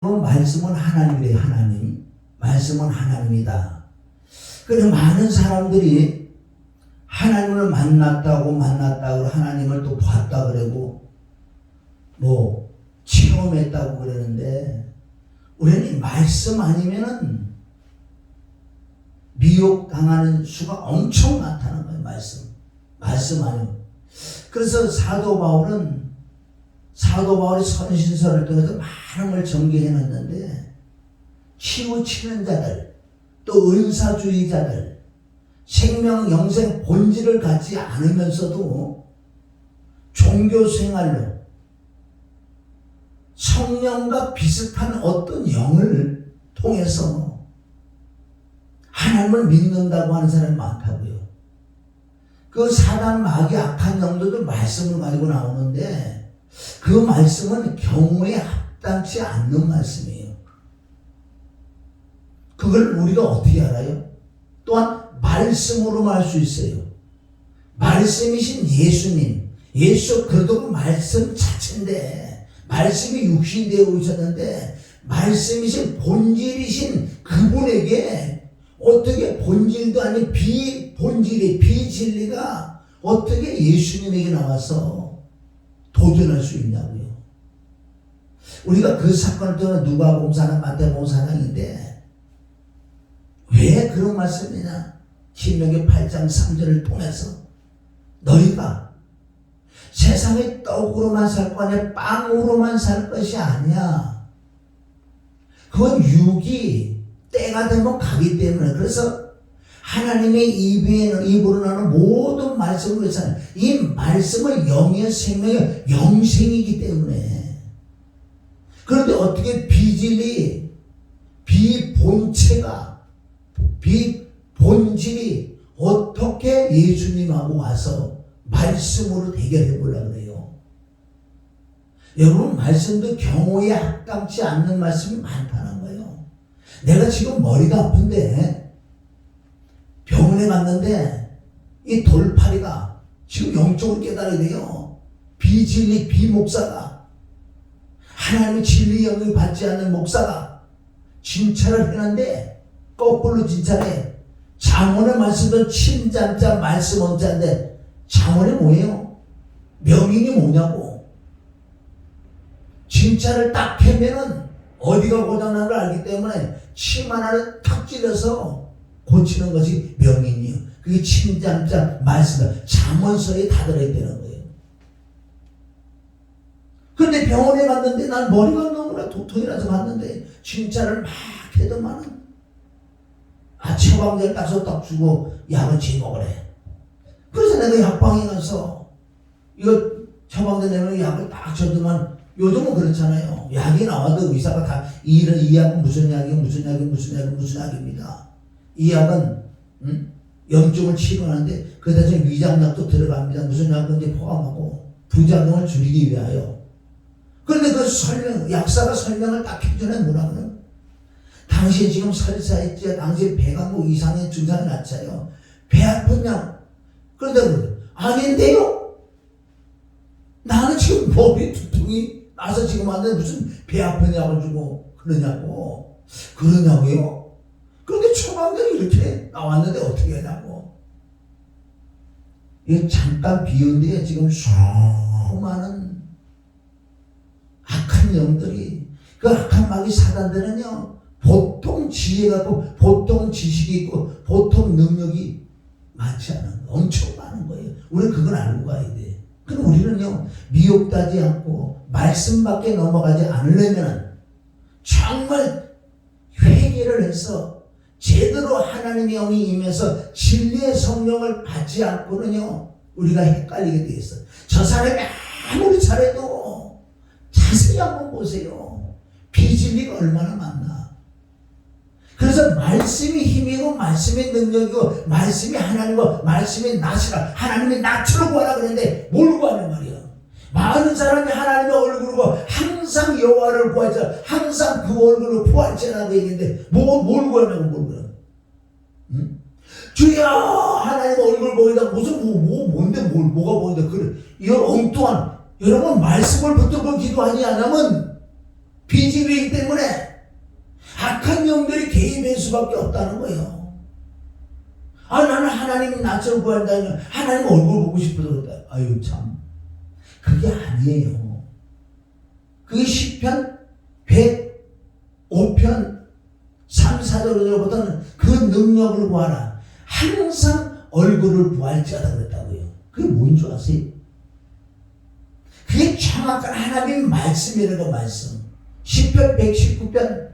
말씀은 하나님이래요. 하나님. 말씀은 하나님이다. 그래서 많은 사람들이 하나님을 만났다고 하나님을 또 봤다 그러고 체험했다고 그러는데, 우리는 말씀 아니면은 미혹당하는 수가 엄청 많다는 거예요. 말씀 아니면. 그래서 사도 바울이 선신서를 통해서 많은 걸 전개해놨는데, 치우치는 자들, 또 은사주의자들, 생명 영생 본질을 갖지 않으면서도 종교생활로 성령과 비슷한 어떤 영을 통해서 하나님을 믿는다고 하는 사람이 많다고요. 그 사단 마귀 악한 영들도 말씀을 가지고 나오는데, 그 말씀은 경우에 합당치 않는 말씀이에요. 그걸 우리가 어떻게 알아요? 또한 말씀으로만 알 수 있어요. 말씀이신 예수님, 예수 그도 말씀 자체인데, 말씀이 육신되어 오셨는데, 말씀이신 본질이신 그분에게 어떻게 본질도 아닌 비진리가 어떻게 예수님에게 나와서 도전할 수 있냐고요. 우리가 그 사건을 통해 누가복음 사랑, 마태복음 사랑인데 왜 그런 말씀이냐? 신명기 8장 3절을 통해서 너희가 세상의 떡으로만 살 거 아니야, 빵으로만 살 것이 아니야. 그건 육이 때가 되면 가기 때문에. 그래서 하나님의 입으로 나오는 모든 말씀을 위해서는 이 말씀은 영의 생명의 영생이기 때문에. 그런데 어떻게 비진리, 본질이 어떻게 예수님하고 와서 말씀으로 대결해 보려고 그래요. 여러분, 말씀도 경우에 합당치 않는 말씀이 많다는 거예요. 내가 지금 머리가 아픈데 병원에 갔는데 이 돌팔이가 지금 영적으로 깨달아야 돼요. 비목사가, 하나님의 진리 영을 받지 않는 목사가 진찰을 해놨는데 거꾸로 진찰해. 잠언의 말씀은 침잠자 말씀 원자인데 잠언이 뭐예요? 명인이 뭐냐고. 진찰을 딱 하면은 어디가 고장난 걸 알기 때문에 침 하나를 탁 찔러서 고치는 것이 명인이요. 그게 침잠자 말씀, 잠언서에 다 들어있다는 거예요. 그런데 병원에 갔는데 난 머리가 너무나 도통이라서 갔는데 진찰을 막 해도만은 처방전을 따서 딱 주고 약을 지먹으래. 그래서 내가 약방에 가서 이거 처방전 내면 약을 딱 줘도만, 요즘은 그렇잖아요. 약이 나와도 의사가 다 이 약은 무슨 약입니다. 이 약은 염증을 치료하는데 그 대신 위장약도 들어갑니다. 무슨 약은 이제 포함하고 부작용을 줄이기 위하여. 그런데 그 약사가 설명을 딱 해주는 뭐라 그래요? 당신 지금 설사했지, 당신 배가 이상의 증상이 났어요. 배 아팠냐? 그러다 아닌데요? 나는 지금 몸이 두통이 나서 지금 왔는데 무슨 배 아프냐고 주고 그러냐고요? 그런데 처방전이 이렇게 나왔는데 어떻게 하냐고. 이게 잠깐 비운데 지금 수많은 악한 영들이, 그 악한 마귀 사단들은요, 보통 지혜가 있고 보통 지식이 있고 보통 능력이 많지 않은, 엄청 많은 거예요. 우리는 그걸 알고 가야 돼. 그럼 우리는요, 미혹되지 않고 말씀밖에 넘어가지 않으려면 정말 회개를 해서 제대로 하나님의 영이 임해서 진리의 성령을 받지 않고는요, 우리가 헷갈리게 돼 있어요. 저 사람이 아무리 잘해도 자세히 한번 보세요. 비진리가 얼마나 많나. 그래서 말씀이 힘이고 말씀이 능력이고 말씀이 하나님이고 말씀이 낫이라, 하나님이 낫으로 구하라 그랬는데 뭘 구하는 말이야. 많은 사람이 하나님의 얼굴을 구하고 항상 여호와를 구하자, 항상 그 얼굴을 구할지라고 얘기했는데 뭘 구하냐고. 주여 하나님의 얼굴 보이다 무슨 뭐가 보인다. 그래, 이런 엉뚱한, 여러분 말씀을 붙들고 기도하지 않으면 비질이기 때문에 악한 영들이 개입할 수밖에 없다는 거예요. 나는 하나님이 나처럼 구한다면 하나님 얼굴 보고 싶어서 그랬다. 아유 참, 그게 아니에요. 그 시편 105편 3, 4절보다는 그 능력을 구하라. 항상 얼굴을 구할지어다 그랬다고요. 그게 뭔 줄 아세요? 그게 정확한 하나님 말씀이라는 말씀. 시편 119편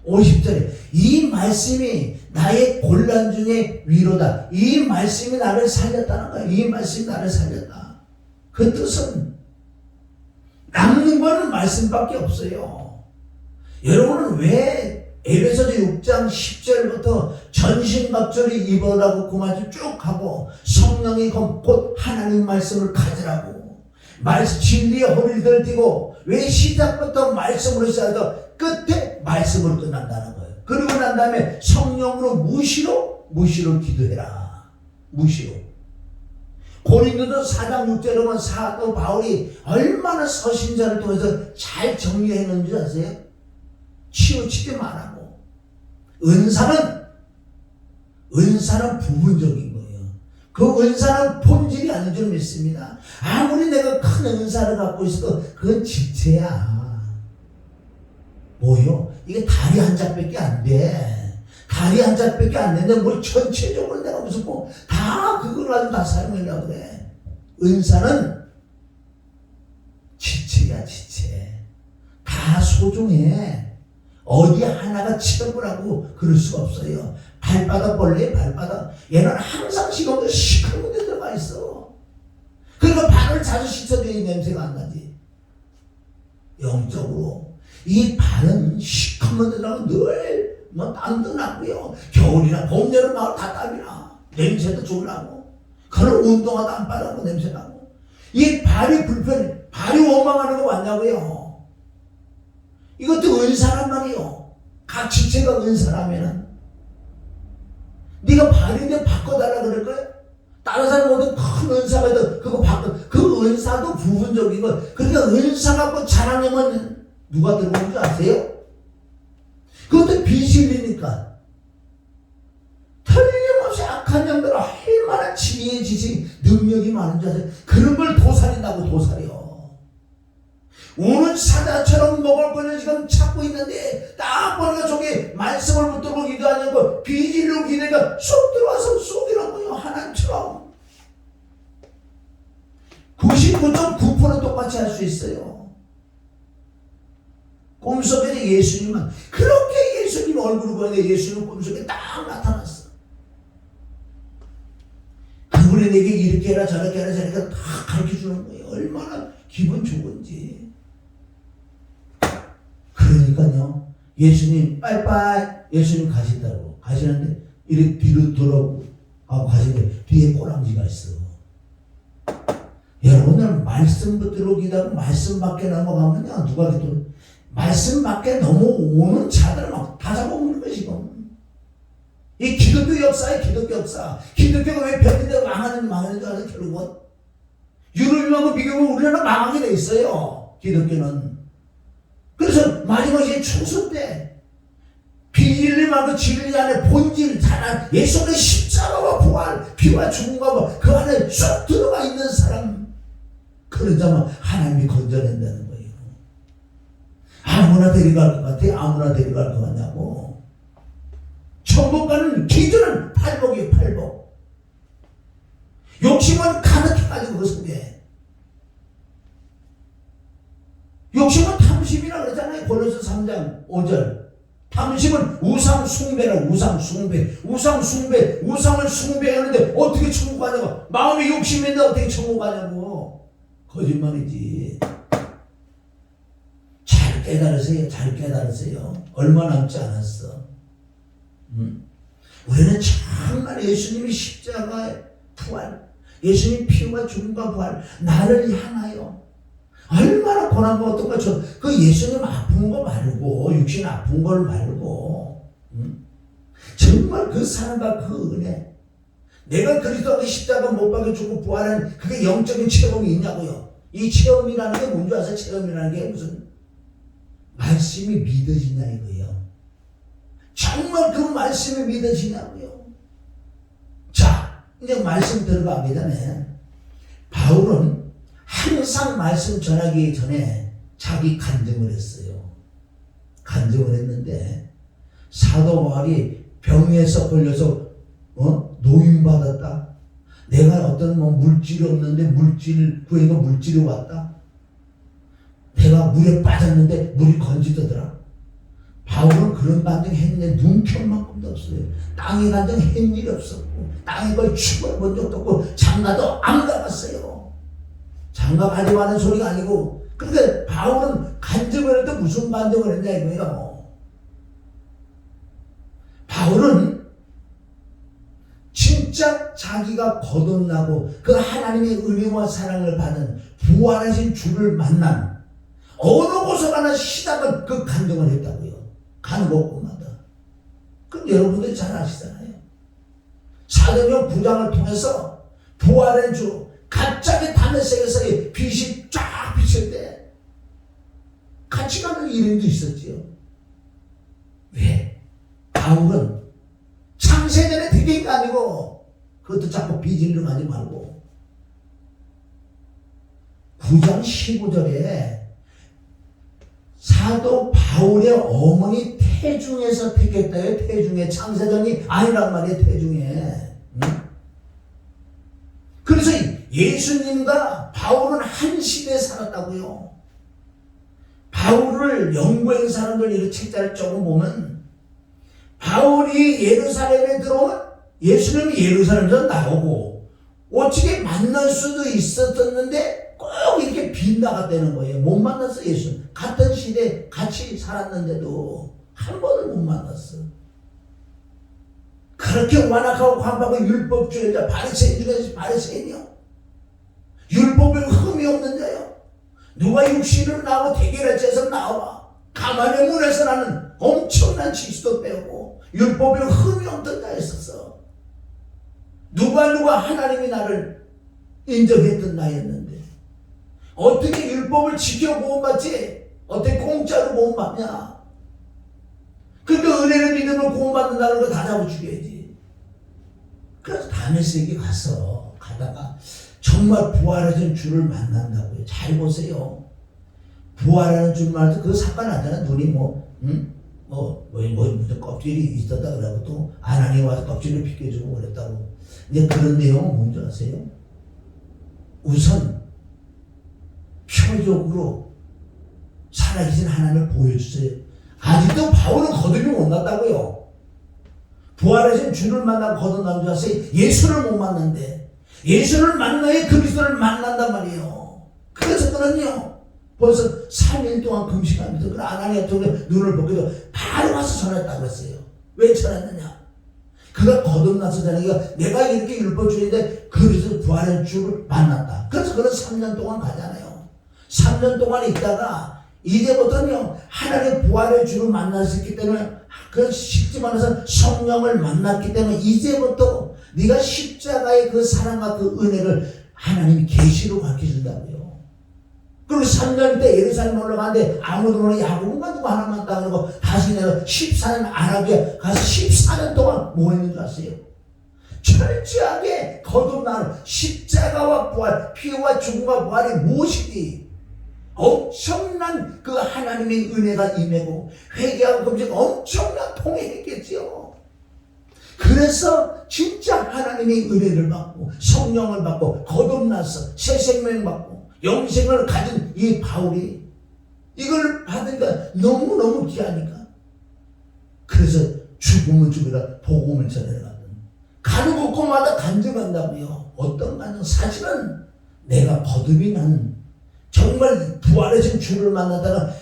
50절에 이 말씀이 나의 곤란 중에 위로다. 이 말씀이 나를 살렸다는 거야. 이 말씀이 나를 살렸다. 그 뜻은 남는 거는 말씀밖에 없어요. 여러분은 왜 에베소서 6장 10절부터 전신갑주를 입으라고 그 말씀 쭉 하고 성령이 곧 하나님 말씀을 가지라고 말씀 진리의 허리를 들띠고 왜 시작부터 말씀으로 시작해서 끝에 말씀으로 끝난다는 거예요. 그리고 난 다음에 성령으로 무시로 기도해라. 무시로. 고린도서 4장 6절에 보면 사도 바울이 얼마나 서신자를 통해서 잘 정리해 놓은 줄 아세요? 치우치지 말라고. 은사는 부분적인 거예요. 그 은사는 본질이 아닌 줄 믿습니다. 아무리 내가 큰 은사를 갖고 있어도 그건 지체야. 뭐요? 이게 다리 한 짝밖에 안 돼. 다리 한 짝밖에 안 되는데 뭘 전체적으로 내가 무슨 다 그걸 가지고 다 사용하려고 그래. 은사는 지체야, 지체. 다 소중해. 어디 하나가 취업을 하고 그럴 수가 없어요. 발바닥 벌레, 발바닥. 얘는 항상 시커멓게 시커멓게 들어가 있어. 그러니까 발을 자주 씻어줘야 냄새가 안 나지. 영적으로. 이 발은 시커먼 데다가 늘 땀도 나고요. 겨울이나 봄, 여름, 가을 다 땀이 나. 냄새도 졸라고. 그런 운동화도 안 빨아고 냄새 나고. 이 발이 불편해. 발이 원망하는 거 맞냐고요. 이것도 은사란 말이요. 각 지체가 은사라면은 네가 발인데 바꿔달라 그럴 거야? 다른 사람 모두 큰 은사가 있다. 그거 바꿔. 그 은사도 부분적인 거. 그러니까 은사 갖고 자랑하면 누가 들어오는 줄 아세요? 그것도 비실리니까. 틀림없이 악한 영들 얼마나 지혜, 지식, 능력이 많은 줄 아세요? 그런 걸 도살인다고 도살이요. 우는 사자처럼 먹을 거를 지금 찾고 있는데 딱 보니까 저기 말씀을 붙들고 기도하냐고 비질로 기대가 쏙 들어와서 쏙이란 거예요. 하나님처럼 99.9% 똑같이 할 수 있어요. 꿈속에 예수님은 그렇게 예수님 얼굴을 보는데 예수님 꿈속에 딱 나타났어. 그분이 내게 이렇게 해라 저렇게 해라 저렇게 해라 다 가르쳐주는 거예요. 얼마나 기분 좋은지. 그러니까요, 예수님 빠이빠이 예수님 가시는데 이렇게 뒤로 돌아오고 가시는데 뒤에 꼬랑지가 있어. 여러분들 말씀 붙들고 기도하고 말씀 밖에 넘어가면요 누가 기도 말씀 밖에 넘어오는 자들을 막 다 잡아먹는 거야 지금. 이 기독교 역사의 기독교 역사. 기독교가 왜 벽인데 망하는 줄 아는 결국은 유럽하고 비교하면 우리나라 망하게 돼 있어요. 기독교는. 그래서 마지막에 총선 때 비진리하고 진리 안에 본질 자란 예수의 십자가와 부활 피와 죽음과 그 안에 쏙 들어가 있는 사람, 그런 자만 하나님이 건져낸다는 거예요. 아무나 데려갈 것 같아? 아무나 데려갈 것 같냐고. 천국 가는 기준은 팔복이에요. 팔복. 욕심은 가득해 가지고 그 속에. 욕심은 탐심이라 그러잖아요. 고린도서 3장 5절. 탐심은 우상 숭배라. 우상 숭배. 우상 숭배. 우상을 숭배하는데 어떻게 천국 가냐고. 마음에 욕심이 있는데 어떻게 천국 가냐고. 거짓말이지. 잘 깨달으세요. 잘 깨달으세요. 얼마 남지 않았어. 우리는 정말 예수님이 십자가의 부활, 예수님 피와 죽음과 부활, 나를 향하여 얼마나 고난과 어떤가. 그 예수님 아픈 거 말고, 육신 아픈 걸 말고, 정말 그 사랑과 그 은혜, 내가 그리스도의 십자가 못 박혀 죽고 부활한 그게 영적인 체험이 있냐고요. 이 체험이라는 게 뭔지 아세요? 체험이라는 게 무슨 말씀이 믿어지냐 이거예요. 정말 그 말씀이 믿어지냐고요. 자, 이제 말씀 들어가기 전에 바울은 항상 말씀 전하기 전에 자기 간증을 했어요. 간증을 했는데 사도 바울이 병에서 걸려서 노임받았다. 내가 어떤 물질이 없는데 물질 구해서 물질이 왔다. 내가 물에 빠졌는데 물이 건지더더라. 바울은 그런 간증 했는데 눈켤만큼도 없어요. 땅에 간증 한 일이 없었고 땅에 걸 죽어본 적도 없고 장가도 안 가봤어요. 장가 가지 마는 소리가 아니고, 그러니까 바울은 간증을 할 때 무슨 간증을 했냐 이거예요. 바울은 진짜 자기가 거듭나고 그 하나님의 은혜와 사랑을 받은 부활하신 주를 만난 어느 곳에 가나 시작은 그 간증을 했다고요. 가는 곳마다. 그럼 여러분들이 잘 아시잖아요. 사도행 9장을 통해서 부활한 주 갑자기 다메섹에서 빛이 쫙 비칠 때 같이 가는 일행도 있었지요. 왜? 바울은 창세전에 되게 아니고 그것도 자꾸 비질로 가지 말고 9장 15절에 사도 바울의 어머니 태중에서 택했다요. 태중에, 창세전이 아니란 말이에요. 태중에. 그래서 예수님과 바울은 한 시대에 살았다고요. 바울을 연구한 사람들 이런 책자를 조금 보면 바울이 예루살렘에 들어오면 예수님이 예루살렘에서 나오고 어떻게 만날 수도 있었는데 꼭 이렇게 빗나갔다는 거예요. 못 만났어. 예수 같은 시대에 같이 살았는데도 한 번을 못 만났어. 그렇게 완악하고 광범하고 율법주의자 바리새인 중에서 바리새인이요. 율법에 흠이 없는 자요. 누가 육신으로 나오고 대결할지에서 나와 가만히 문에서 나는 엄청난 지식도 배우고 율법에 흠이 없던 자였었어. 누가 하나님이 나를 인정했던 나였는데 어떻게 율법을 지켜 구원받지? 어떻게 공짜로 구원받냐? 그러니까 은혜를 믿음을 구원받는다는 거 다 잡아 죽여야지. 그래서 다메섹에 가다가 정말 부활하신 주를 만난다고요. 잘 보세요. 부활하는 줄 말도 그거 상관하잖아. 눈이 무슨 껍질이 있었다 그러고 또 아나니 와서 껍질을 벗겨주고 그랬다고. 이제 그런 내용은 뭔지 아세요? 우선 표적으로 살아계신 하나님을 보여주세요. 아직도 바울은 거듭이 못 났다고요. 부활하신 주를 만나고 거듭난 줄 아세요? 예수를 못 만난대. 예수를 만나야 그리스도를 만난단 말이에요. 그래서 그는요 벌써 3일 동안 금식하면서 그 아나니아 쪽에 눈을 벗겨도 바로 와서 전했다고 그랬어요. 왜 전했느냐? 그가 거듭나서 전하기가 내가 이렇게 율법주의인데 그리스도 부활한 주를 만났다. 그래서 그는 3년 동안 가잖아요. 3년 동안 있다가 이제부터는요 하나님의 부활의 주를 만났기 때문에 그 십지만에서 성령을 만났기 때문에 이제부터 네가 십자가의 그 사랑과 그 은혜를 하나님이 계시로 가르쳐준다고요. 그리고 3년 때 예루살렘 올라가는데 아무도 모르는 야곱만 두고 하나만 따르고 다시 내가 14년 아라비아 가서 14년 동안 뭐 했는 줄 아세요? 철저하게 거듭나는 십자가와 부활, 피와 죽음과 부활이 무엇이지? 엄청난 그 하나님의 은혜가 임하고 회개하고 금식 엄청난 통행했겠지요. 그래서 진짜 하나님의 은혜를 받고 성령을 받고 거듭나서 새 생명 받고 영생을 가진 이 바울이 이걸 받으니까 너무너무 귀하니까 그래서 죽으면 죽으라 복음을 전해가는 가는 곳곳마다 간증한다고요. 어떤 간증? 사실은 내가 거듭이 난 정말 부활하신 주를 만나다가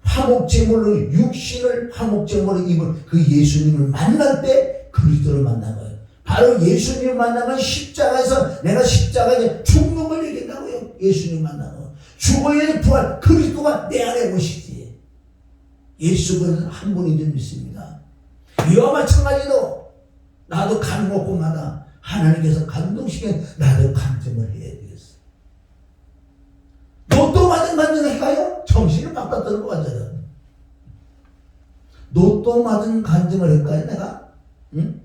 화목제물로 육신을 화목제물로 입은 그 예수님을 만날 때 그리스도를 만난 거예요. 바로 예수님을 만나면 십자가에서 내가 십자가에 죽는 걸 얘기한다고요. 예수님 만나면 죽어야 부활 그리스도가 내 안에 오시지. 예수는 한 분인 줄 믿습니다. 이와 마찬가지로 나도 가는 곳곳마다 하나님께서 감동시키면 나도 간증을 해야 되겠어. 로또 맞은 간증을 해가요? 정신을 바깥 들고 가잖아요. 로또 맞은 간증을 할까요, 내가? 응?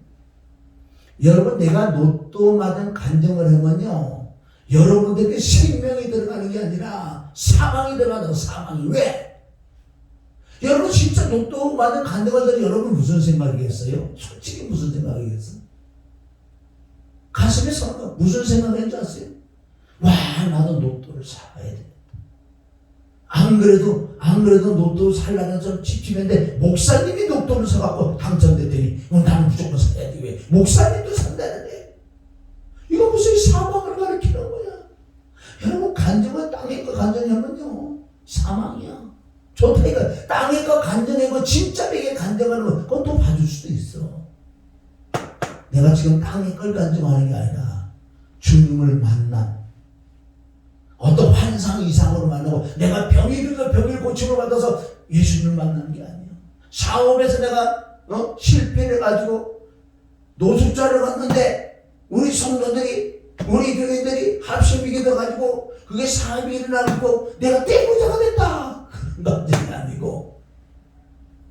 여러분, 내가 로또 맞은 간증을 하면요, 여러분들에게 생명이 들어가는 게 아니라 사망이 들어가는 사망이. 왜? 여러분, 진짜 로또 맞은 간증을 들으면 여러분 무슨 생각이겠어요? 솔직히 무슨 생각이겠어요? 가슴에서 무슨 생각인지 아세요? 와, 나도 로또를 사야 돼. 안 그래도 로또 살라는 좀 찝찝했는데 목사님이 로또를 사갖고 당첨됐더니 나는 무조건 사야지. 왜? 목사님도 산다는데. 이거 무슨 사망을 가리키는 거야. 여러분, 간증은 땅에 거 간증하면요 사망이야. 좋다 이거. 땅에 거 간증하고 진짜 내게 간증하는 거 그건 또 봐줄 수도 있어. 내가 지금 땅에 걸 간증하는 게 아니라 주님을 만난 어떤 환상 이상으로 만나고, 내가 병이 들어서 병을 고침을 받아서 예수님을 만나는 게 아니에요. 사업에서 내가 실패를 가지고 노숙자를 갔는데 우리 성도들이, 우리 교인들이 합심이게 돼가지고 그게 사업이 일어나고 내가 떼부자가 됐다. 그런 감정이 아니고,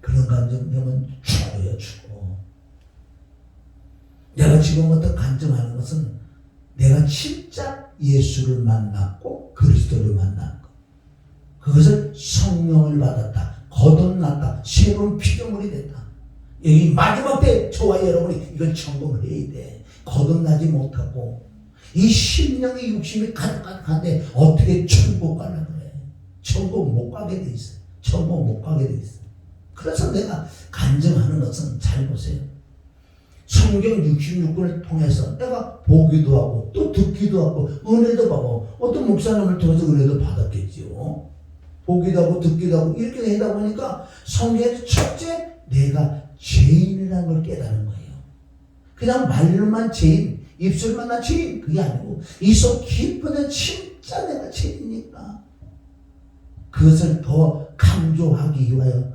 그런 감정이면 죽어요, 죽어. 내가 지금부터 간증하는 것은 내가 진짜 예수를 만났고 그리스도를 만난 것, 그것을 성령을 받았다, 거듭났다, 새로운 피조물이 됐다. 여기 마지막 때 저와 여러분이 이걸 점검을 해야 돼. 거듭나지 못하고 이 심령의 욕심이 가득한데 어떻게 천국 가려고 그래. 천국 못 가게 돼 있어. 천국 못 가게 돼 있어. 그래서 내가 간증하는 것은, 잘 보세요, 성경 66권을 통해서 내가 보기도 하고 또 듣기도 하고 은혜도 받고, 어떤 목사님을 통해서 은혜도 받았겠지요. 보기도 하고 듣기도 하고 이렇게 하다 보니까 성경에서 첫째, 내가 죄인이라는 걸 깨달은 거예요. 그냥 말로만 죄인, 입술만 나 죄인, 그게 아니고 이 속 깊은 진짜 내가 죄인이니까 그것을 더 강조하기 위하여,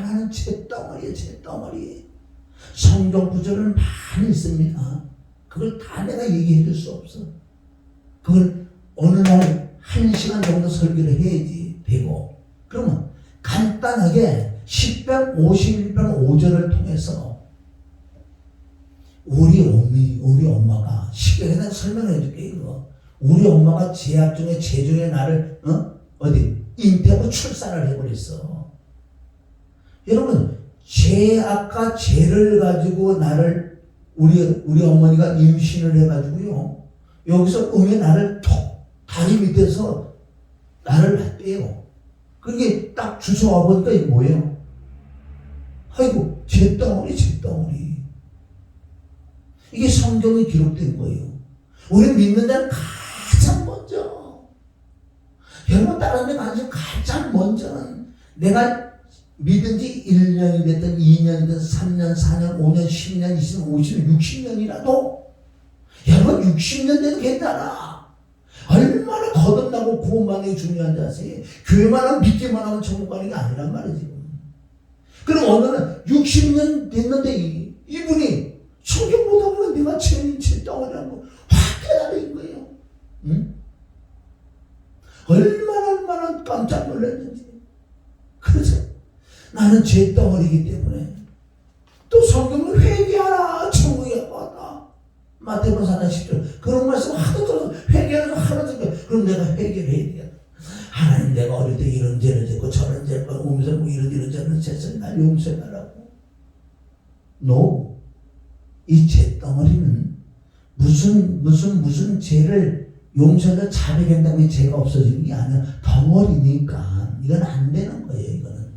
나는 죄덩어리에 죄덩어리. 성경 구절은 많이 있습니다. 그걸 다 내가 얘기해 줄 수 없어. 그걸 어느 날 1시간 정도 설교를 해야지 되고. 그러면 간단하게 10편 51편 5절을 통해서 우리 엄마가, 쉽게 그냥 설명해 줄게, 이거. 우리 엄마가 제약 중에 제중에 나를 잉태하고 출산을 해버렸어. 여러분, 죄악과 죄를 가지고 나를, 우리 어머니가 임신을 해가지고요, 여기서 음에 나를 톡 다리 밑에서 나를 놨대요. 그게 딱 주워와 보니까 이게 뭐예요? 아이고, 죄덩어리. 이게 성경에 기록된 거예요. 우리 믿는 자는 가장 먼저, 여러분 다른 데 가장 먼저는, 내가 믿은 지 1년이 됐든 2년이 됐든 3년, 4년, 5년, 10년, 20년, 50년, 60년이라도, 여러분 60년 돼도 괜찮아. 얼마나 거듭나고 구원받는 게 중요한지 아세요? 교회만 하면, 믿기만 하면 천국 가는 게 아니란 말이에요, 지금. 그럼 어느날 60년 됐는데 이분이 성경 보다 보면 내가 죄인 죄덩어리라고 확 깨달은 거예요. 응? 얼마나 깜짝 놀랐는지. 그래서 나는 죄덩어리이기 때문에, 또 성경을 회개하라, 천국에 왔다. 마태복음 4장 10절 그런 말씀 하도 들어서 회개하라 하나 듣고, 그럼 내가 회개를 해야 되겠다. 하나님, 내가 어릴 때 이런 죄를 짓고 저런 죄를 오면서 이런 죄를 짓어서 날 용서해달라고. No. 이 죄덩어리는 무슨 죄를 용서해서 자백한다고 죄가 없어지는 게 아니라 덩어리니까 이건 안 되는 거예요, 이거는.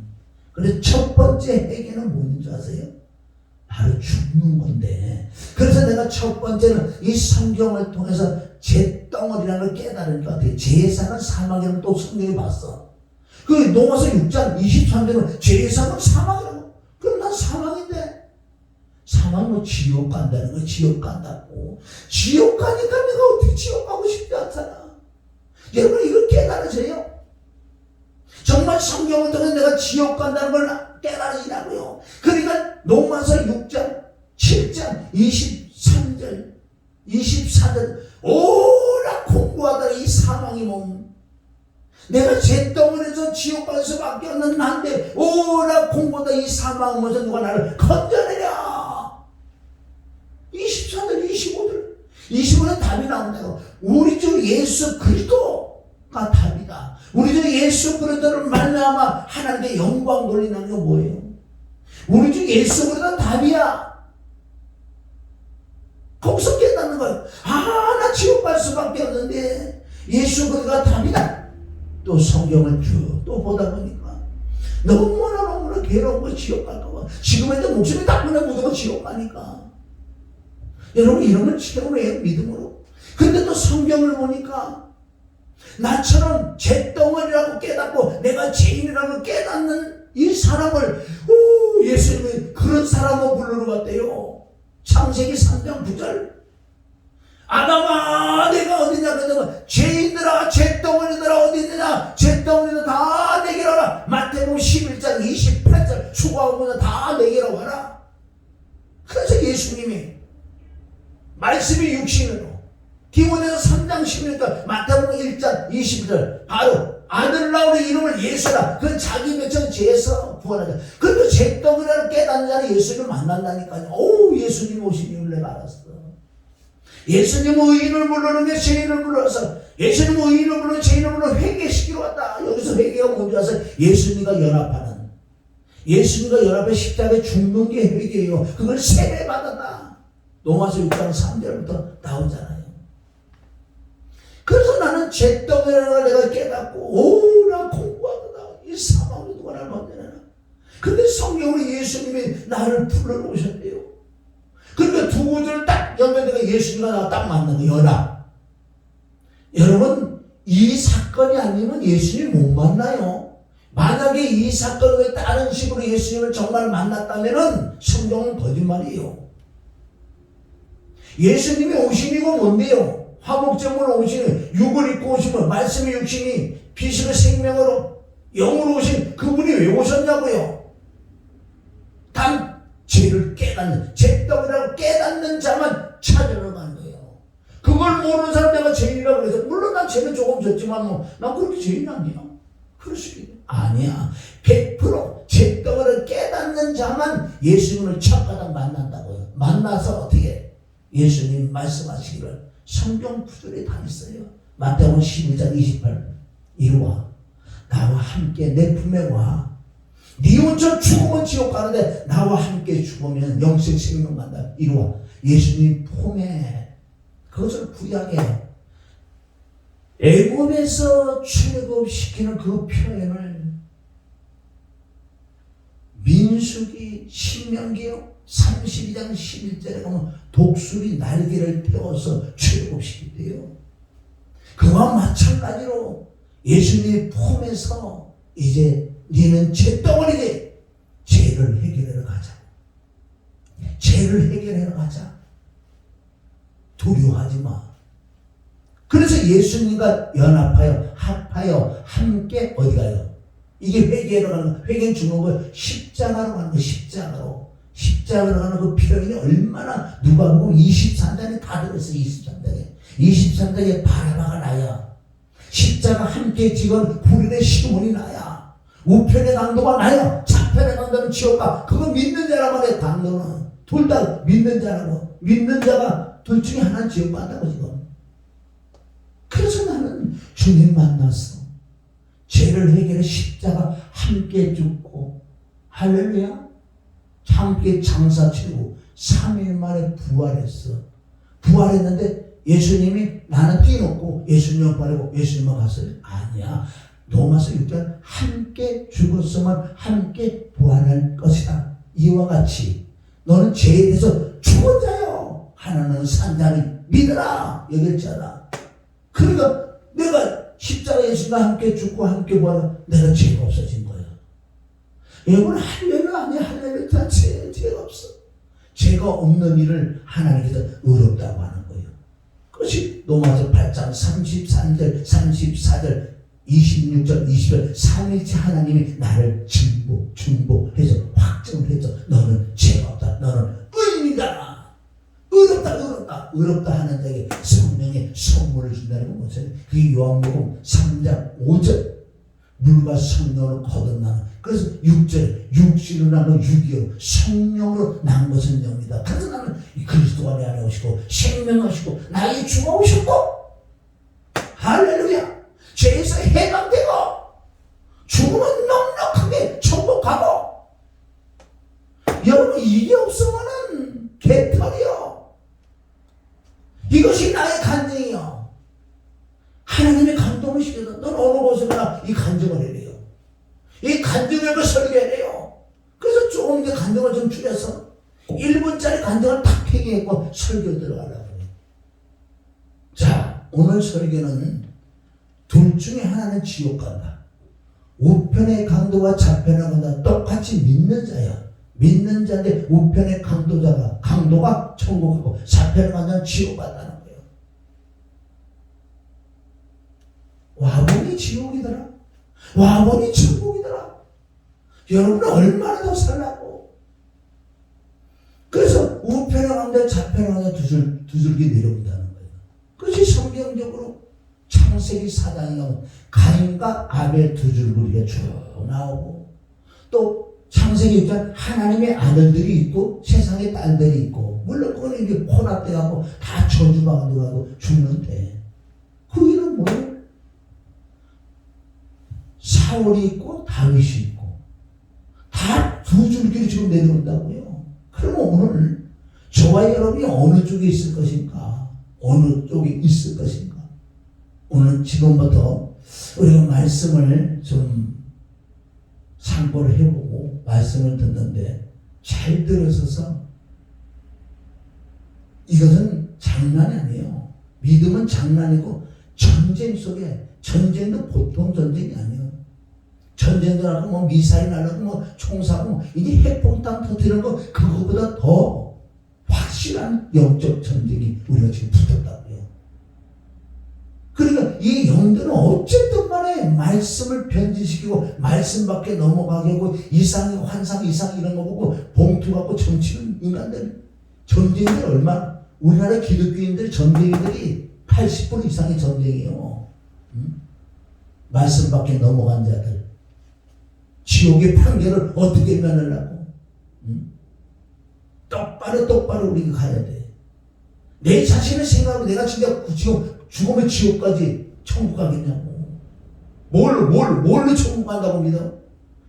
그래서 첫 번째 회개는 뭐인 줄 아세요? 바로 죽는 건데, 그래서 내가 첫 번째는 이 성경을 통해서 죄덩어리라는 걸 깨달은 것 같아요. 죄의 상은 사망이라는 또 성경에 봤어. 그 로마서 6장 23절은 죄의 상은 사망이라고. 그럼 난 사망인데, 사망은 지옥 간다는 거, 지옥 간다고. 지옥 가니까 내가 어떻게 지옥 가고 싶지 않잖아. 여러분, 이걸 깨달으세요? 정말 성경을 통해 내가 지옥 간다는 걸 깨달으시라고요. 그러니까 로마서 6장 7장 23절 24절 오라 공부하다가 이 사망이 몸, 내가 죄덩어리에서 지옥 갈 수밖에 없는 난데 오라 공고다 이 사망하면서 누가 나를 건져내랴. 24절 25절 답이 나온다고. 우리 주 예수 그리스도가 답이다. 우리 주 예수 그리스도를 말미암아 하나님께 영광 돌리는 게 뭐예요? 우리 주 예수 그리스도가 답이야. 거기서 깨닫는 거예요. 나 지옥 갈 수밖에 없는데 예수 그리스도가 답이다. 또 성경을 쭉 또 보다 보니까 너무나 괴로운 거 지옥 갈까 봐. 지금은 목숨이 다 끊어 묻으면 지옥 가니까. 여러분 이런 걸 채우래요, 믿음으로. 근데 또 성경을 보니까 나처럼 잿덩어리라고 깨닫고 내가 죄인이라고 깨닫는 이 사람을 예수님이 그런 사람을 부르러 갔대요. 창세기 3장 9절. 아담아 내가 어디냐 그러면 죄인들아 잿덩어리들아 어디 있느냐 잿덩어리들 다 내게로 와라. 마태복음 11장 28절 수고하면 다 내게로 와라. 그래서 예수님이 말씀이 육신으로 디모데서 3장 16절 마태복음 1장 20절 바로 아들 나오는 이름을 예수라. 그 자기 백성 죄에서 구원하자. 그리고 잿덩어리를 깨닫는 자는 예수님을 만난다니까요. 예수님 오신 이유를 내가 알았어. 예수님 의인을 부르는 게 죄인을 불러서 예수님 의인을 부르는 죄인을 불러 회개시키러 왔다. 여기서 회개가 뭔지 와서 예수님과 연합하는, 예수님과 연합해 십자가에 죽는 게 회개예요. 그걸 세례받았다. 로마서 6장 3절부터 나오잖아요. 그래서 나는 잿덩어리라는 걸 내가 깨닫고 나 공부하다 이 사망으로 누가 나를 건져내나. 근데 성경으로 예수님이 나를 불러 오셨대요. 그러니까 두 구절을 딱 연결되니까 예수님과 나가 딱 맞는 거예요. 연합. 여러분 이 사건이 아니면 예수님 못 만나요. 만약에 이 사건을 다른 식으로 예수님을 정말 만났다면 성경은 거짓말이에요. 예수님이 오신 이유가 뭔데요? 화목제물로 오시는 육을 입고 오시면 말씀의 육신이 빛으로 생명으로 영으로 오신 그분이 왜 오셨냐고요? 단 죄를 깨닫는, 잿덩어리라고 깨닫는 자만 찾으러 가는 거예요. 그걸 모르는 사람 내가 죄인이라고 그래서 물론 난 죄는 조금 졌지만 난 그렇게 죄인 아니야. 그럴 수 있겠네. 아니야. 100% 잿덩어리를 깨닫는 자만 예수님을 첫 가닥 만난다고요. 만나서 어떻게 예수님 말씀하시기를 성경 구절에 다 있어요. 마태복음 12장 28 이리 와 나와 함께 내 품에 와. 네 혼자 죽으면 지옥 가는데 나와 함께 죽으면 영생 생명 간다. 이리 와. 예수님 품에. 그것을 구약해요. 애굽에서 출애굽시키는 그 표현을 민수기 신명기요 32장 11절에 보면 독수리 날개를 태워서 출애굽시키대요. 그와 마찬가지로 예수님 품에서 이제 너는 잿덩어리니 죄를 해결하러 가자. 죄를 해결하러 가자. 두려워하지 마. 그래서 예수님과 연합하여 합하여 함께 어디 가요? 이게 회개로 가는 거. 회개는 죽는 거 십자가로 가는 거. 십자가로 가는 그 표현이 얼마나 누가복음 23장에 다 들었어요. 23장에 바라바가 나야. 십자가 함께 찍은 불인의 시몬이 나야. 우편의 강도가 나야. 좌편의 강도는 지옥가. 그거 믿는 자라고 해. 강도는 둘 다 믿는 자라고. 믿는 자가 둘 중에 하나는 지옥 간다고 지금. 그래서 나는 주님 만났어. 죄를 해결해 십자가 함께 죽고 할렐루야. 함께 장사 치르고 3일 만에 부활했어. 부활했는데 예수님이 나는 뛰어놓고 예수님만 바라고 예수님만 갔어요. 아니야. 로마서 6장 함께 죽었으면 함께 부활할 것이다. 이와 같이 너는 죄에 대해서 죽은 자요. 하나는 산 자니 믿으라. 여겼잖아. 그러니까 내가 십자가 예수님과 함께 죽고 함께 부활하면 내가 죄가 없어진 거야. 여러분 할렐루야 아니야. 할렐루야 다 죄가 없어. 죄가 없는 일을 하나님께서 의롭다고 하는 거예요. 그것이 로마서 8장 33절 34절 26절 20절 삼위일체 하나님이 나를 중보해서 확정을 해서 너는 죄가 없다. 너는 의인이다. 의롭다 하는 자에게 성령의 선물을 준다는 건 무엇이에요? 그게 요한복음 3장 5절 물과 성령으로 거듭나는. 그래서 6절 육신으로 나는 육이요 성령으로 난 것은 영이다. 그래서 나는 이 그리스도가 내 안에 오시고 생명하시고 나의 주가 오셨고 할렐루야. 죄에서 해방되고 죽음은 넉넉하게 정복하고. 여러분 이게 없으면은 개털이요. 이것이 나의 간증이요. 하나님의 감동을 시켜서 넌 어느 곳에 가나 이 간증을 해래요. 이 간증을 설교해래요. 그래서 조금 더 간증을 좀 줄여서 1분짜리 간증을 탁 폐기했고 설교 들어가려고 해요. 자, 오늘 설교는 둘 중에 하나는 지옥 간다. 우편의 강도와 좌편의 강도가 똑같이 믿는 자야. 믿는 자인데 우편의 강도가 천국이고 좌편의 강도는 지옥 간다는 거예요. 와보니 지옥이더라. 와보니 천국이더라. 여러분은 얼마나 더 살라고. 그래서 우편의 강도 좌편의 강도 두 줄기 내려온다는 거예요. 그것이 성경적으로 창세기 4장에 가면 가인과 아벨 두 줄기가 쭉 나오고, 또 창세기 6장 하나님의 아들들이 있고 세상의 딸들이 있고, 물론 그거는 이제 혼합돼가고 다 저주받아가고 죽는데, 그 위는 뭐예요? 사울이 있고 다윗이 있고 다 두 줄기로 지금 내려온다고요. 그러면 오늘 저와 여러분이 어느 쪽에 있을 것인가? 어느 쪽에 있을 것인가? 오늘 지금부터 우리가 말씀을 좀 참고를 해보고 말씀을 듣는데 잘 들으셔서, 이것은 장난이 아니에요. 믿음은 장난이고 전쟁 속에, 전쟁도 보통 전쟁이 아니에요. 전쟁도 하고 뭐 미사일 날라고 뭐 총 쏴고 이제 핵폭탄 터뜨리는 거, 그거보다 더 확실한 영적 전쟁이 우리가 지금 붙었다고요. 그러니까 이 영들은 어쨌든 간에 말씀을 변질시키고 말씀 밖에 넘어가게 하고 이상, 환상, 이상 이런 거 보고 봉투 갖고 정치는 인간들, 전쟁들 얼마나, 우리나라 기독교인들 전쟁들이 80% 이상의 전쟁이에요. 말씀 밖에 넘어간 자들, 지옥의 판결을 어떻게 면하려고. 똑바로 우리가 가야 돼. 내 자신을 생각하고 내가 진짜 죽으면 지옥까지 천국 가겠냐고. 뭘로 천국 간다고 믿어?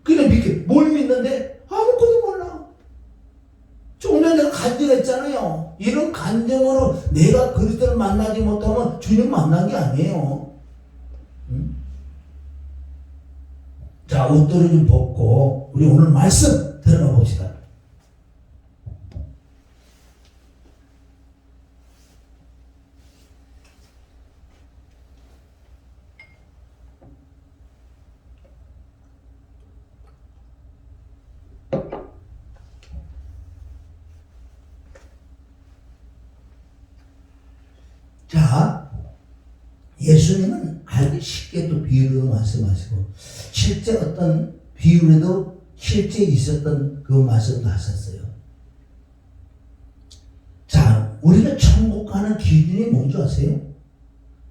그냥 뭘 믿는데? 아무것도 몰라. 조금 전에 내가 간증했잖아요. 이런 간증으로 내가 그리스도를 만나지 못하면 주님 만난 게 아니에요. 자, 옷도리 좀 벗고 우리 오늘 말씀 들어가 봅시다. 자, 예수님은 아주 쉽게 또 비유로 말씀하시고, 실제 어떤 비유에도 실제 있었던 그 말씀도 하셨어요. 자, 우리가 천국 가는 기준이 뭔지 아세요?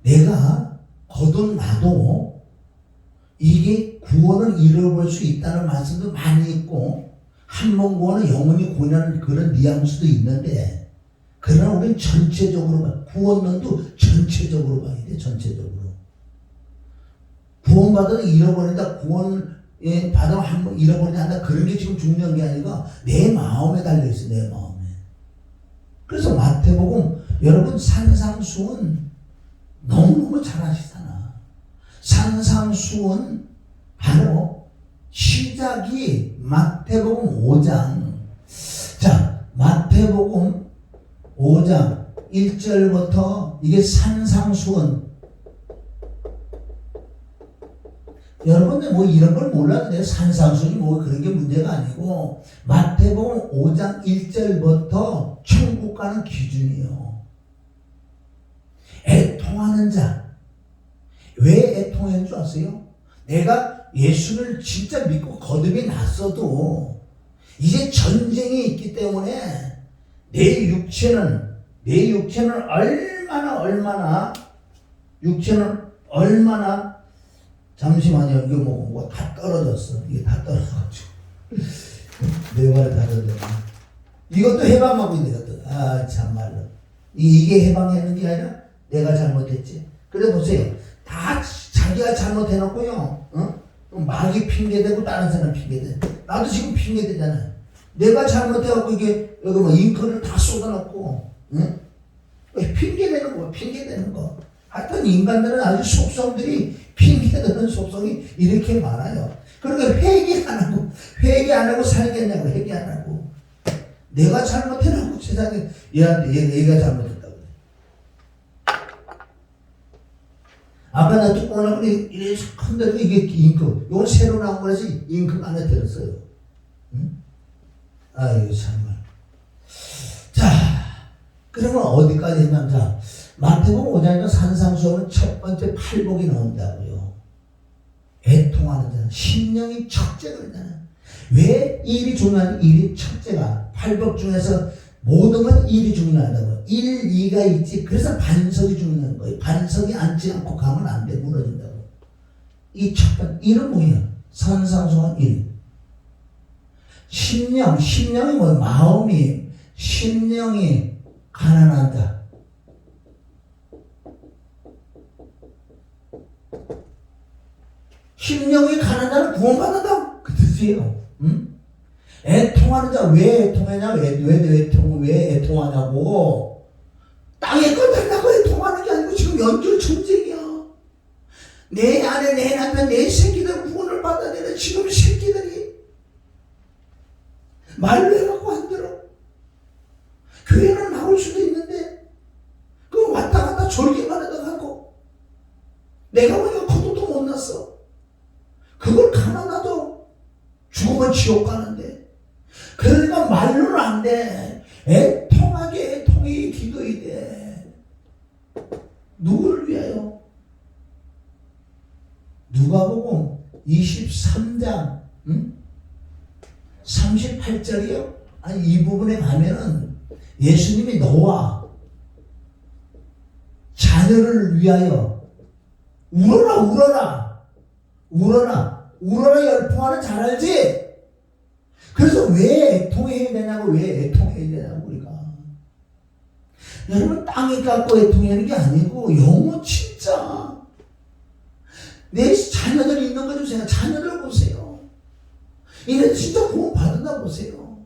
내가 거듭나도 이게 구원을 잃어볼 수 있다는 말씀도 많이 있고, 한 번 구원은 영원히 구원하는 그런 뉘앙스도 있는데, 그러나 우리는 전체적으로 구원론도 전체적으로 봐야 돼. 전체적으로 구원받아도 잃어버린다, 구원 받아 한번 잃어버린다 한다, 그런 게 지금 중요한 게 아니라 내 마음에 달려있어. 내 마음에. 그래서 마태복음, 여러분 산상수훈 너무너무 잘 아시잖아. 산상수훈 바로 시작이 마태복음 5장. 자, 마태복음 5장 1절부터 이게 산상수훈. 여러분 뭐 이런 걸 몰라도 돼요. 산상수훈이 뭐 그런 게 문제가 아니고, 마태복음 5장 1절부터 천국 가는 기준이요. 애통하는 자. 왜 애통하는 줄 아세요? 내가 예수를 진짜 믿고 거듭이 났어도 이제 전쟁이 있기 때문에 내 육체는 얼마나 잠시만요. 이거 뭐 다 떨어졌어. 이게 다 떨어져가지고. 내 말에 다 떨어졌네. 이것도 해방하고 있는 것도. 아, 참말로. 이게 해방하는 게 아니라 내가 잘못했지. 그래 보세요. 다 자기가 잘못해놓고요. 마귀 핑계대고 다른 사람 핑계대. 나도 지금 핑계대잖아. 내가 잘못해갖고 이게 여기 뭐 잉크를 다 쏟아놓고, 응? 핑계대는 거야. 핑계대는 거. 하여튼 인간들은 아주 속성들이 핑계대는 속성이 이렇게 많아요. 그러니까 회개 안 하고 살겠냐고. 회개 안 하고. 내가 잘못해놓고 세상에 얘한테 얘가 잘못했다고. 아까 나 뚜껑을 이렇게 큰데도 이게 잉크. 이건 새로 나온 거라서 잉크 안에 들었어요. 응? 아유, 정말. 자, 그러면 어디까지 했냐면, 자, 마태복음 5장에서 산상수훈은 첫 번째 팔복이 나온다고요. 애통하는 자는 심령이 첫째가 그러잖아요. 왜 일이 중요한 일이 첫째가 팔복 중에서 모든 건 일이 중요하다고. 1, 2가 있지. 그래서 반석이 중요한 거예요. 반석이 앉지 않고 가면 안 돼. 무너진다고. 이 첫 번째 일은 뭐예요? 산상수훈 1. 심령이 뭐예요? 마음이, 심령이 가난하다. 심령이 가난하다는 구원받는다. 그 뜻이에요. 응? 애통하는 자, 왜 애통하냐? 왜 애통하냐고. 땅에 꺼달라고 애통하는 게 아니고 지금 연줄 전쟁이야. 내 아내, 내 남편, 내 새끼들 구원을 받아야 되는 지금 새끼들이 말로 해갖고 안 들어. 교회는 나올 수도 있는데 그거 왔다 갔다 졸기만 해도 하고 내가 보니까 거두도 못 났어. 그걸 가만 놔도 죽으면 지옥 가는데. 그러니까 말로는 안 돼. 애통하게 애통이 기도해야 돼. 누구를 위하여? 누가복음 23장 38절이요? 아니, 이 부분에 가면은 예수님이 너와 자녀를 위하여 울어라 열풍하는 잘 알지? 그래서 왜 애통해야 되냐고. 왜 애통해야 되냐고. 우리가 여러분 땅에 갖고 애통하는 게 아니고 영혼 진짜 내 자녀들 있는 거 좀 생각. 자녀들 보세요. 이래 진짜 구원 받았나 보세요.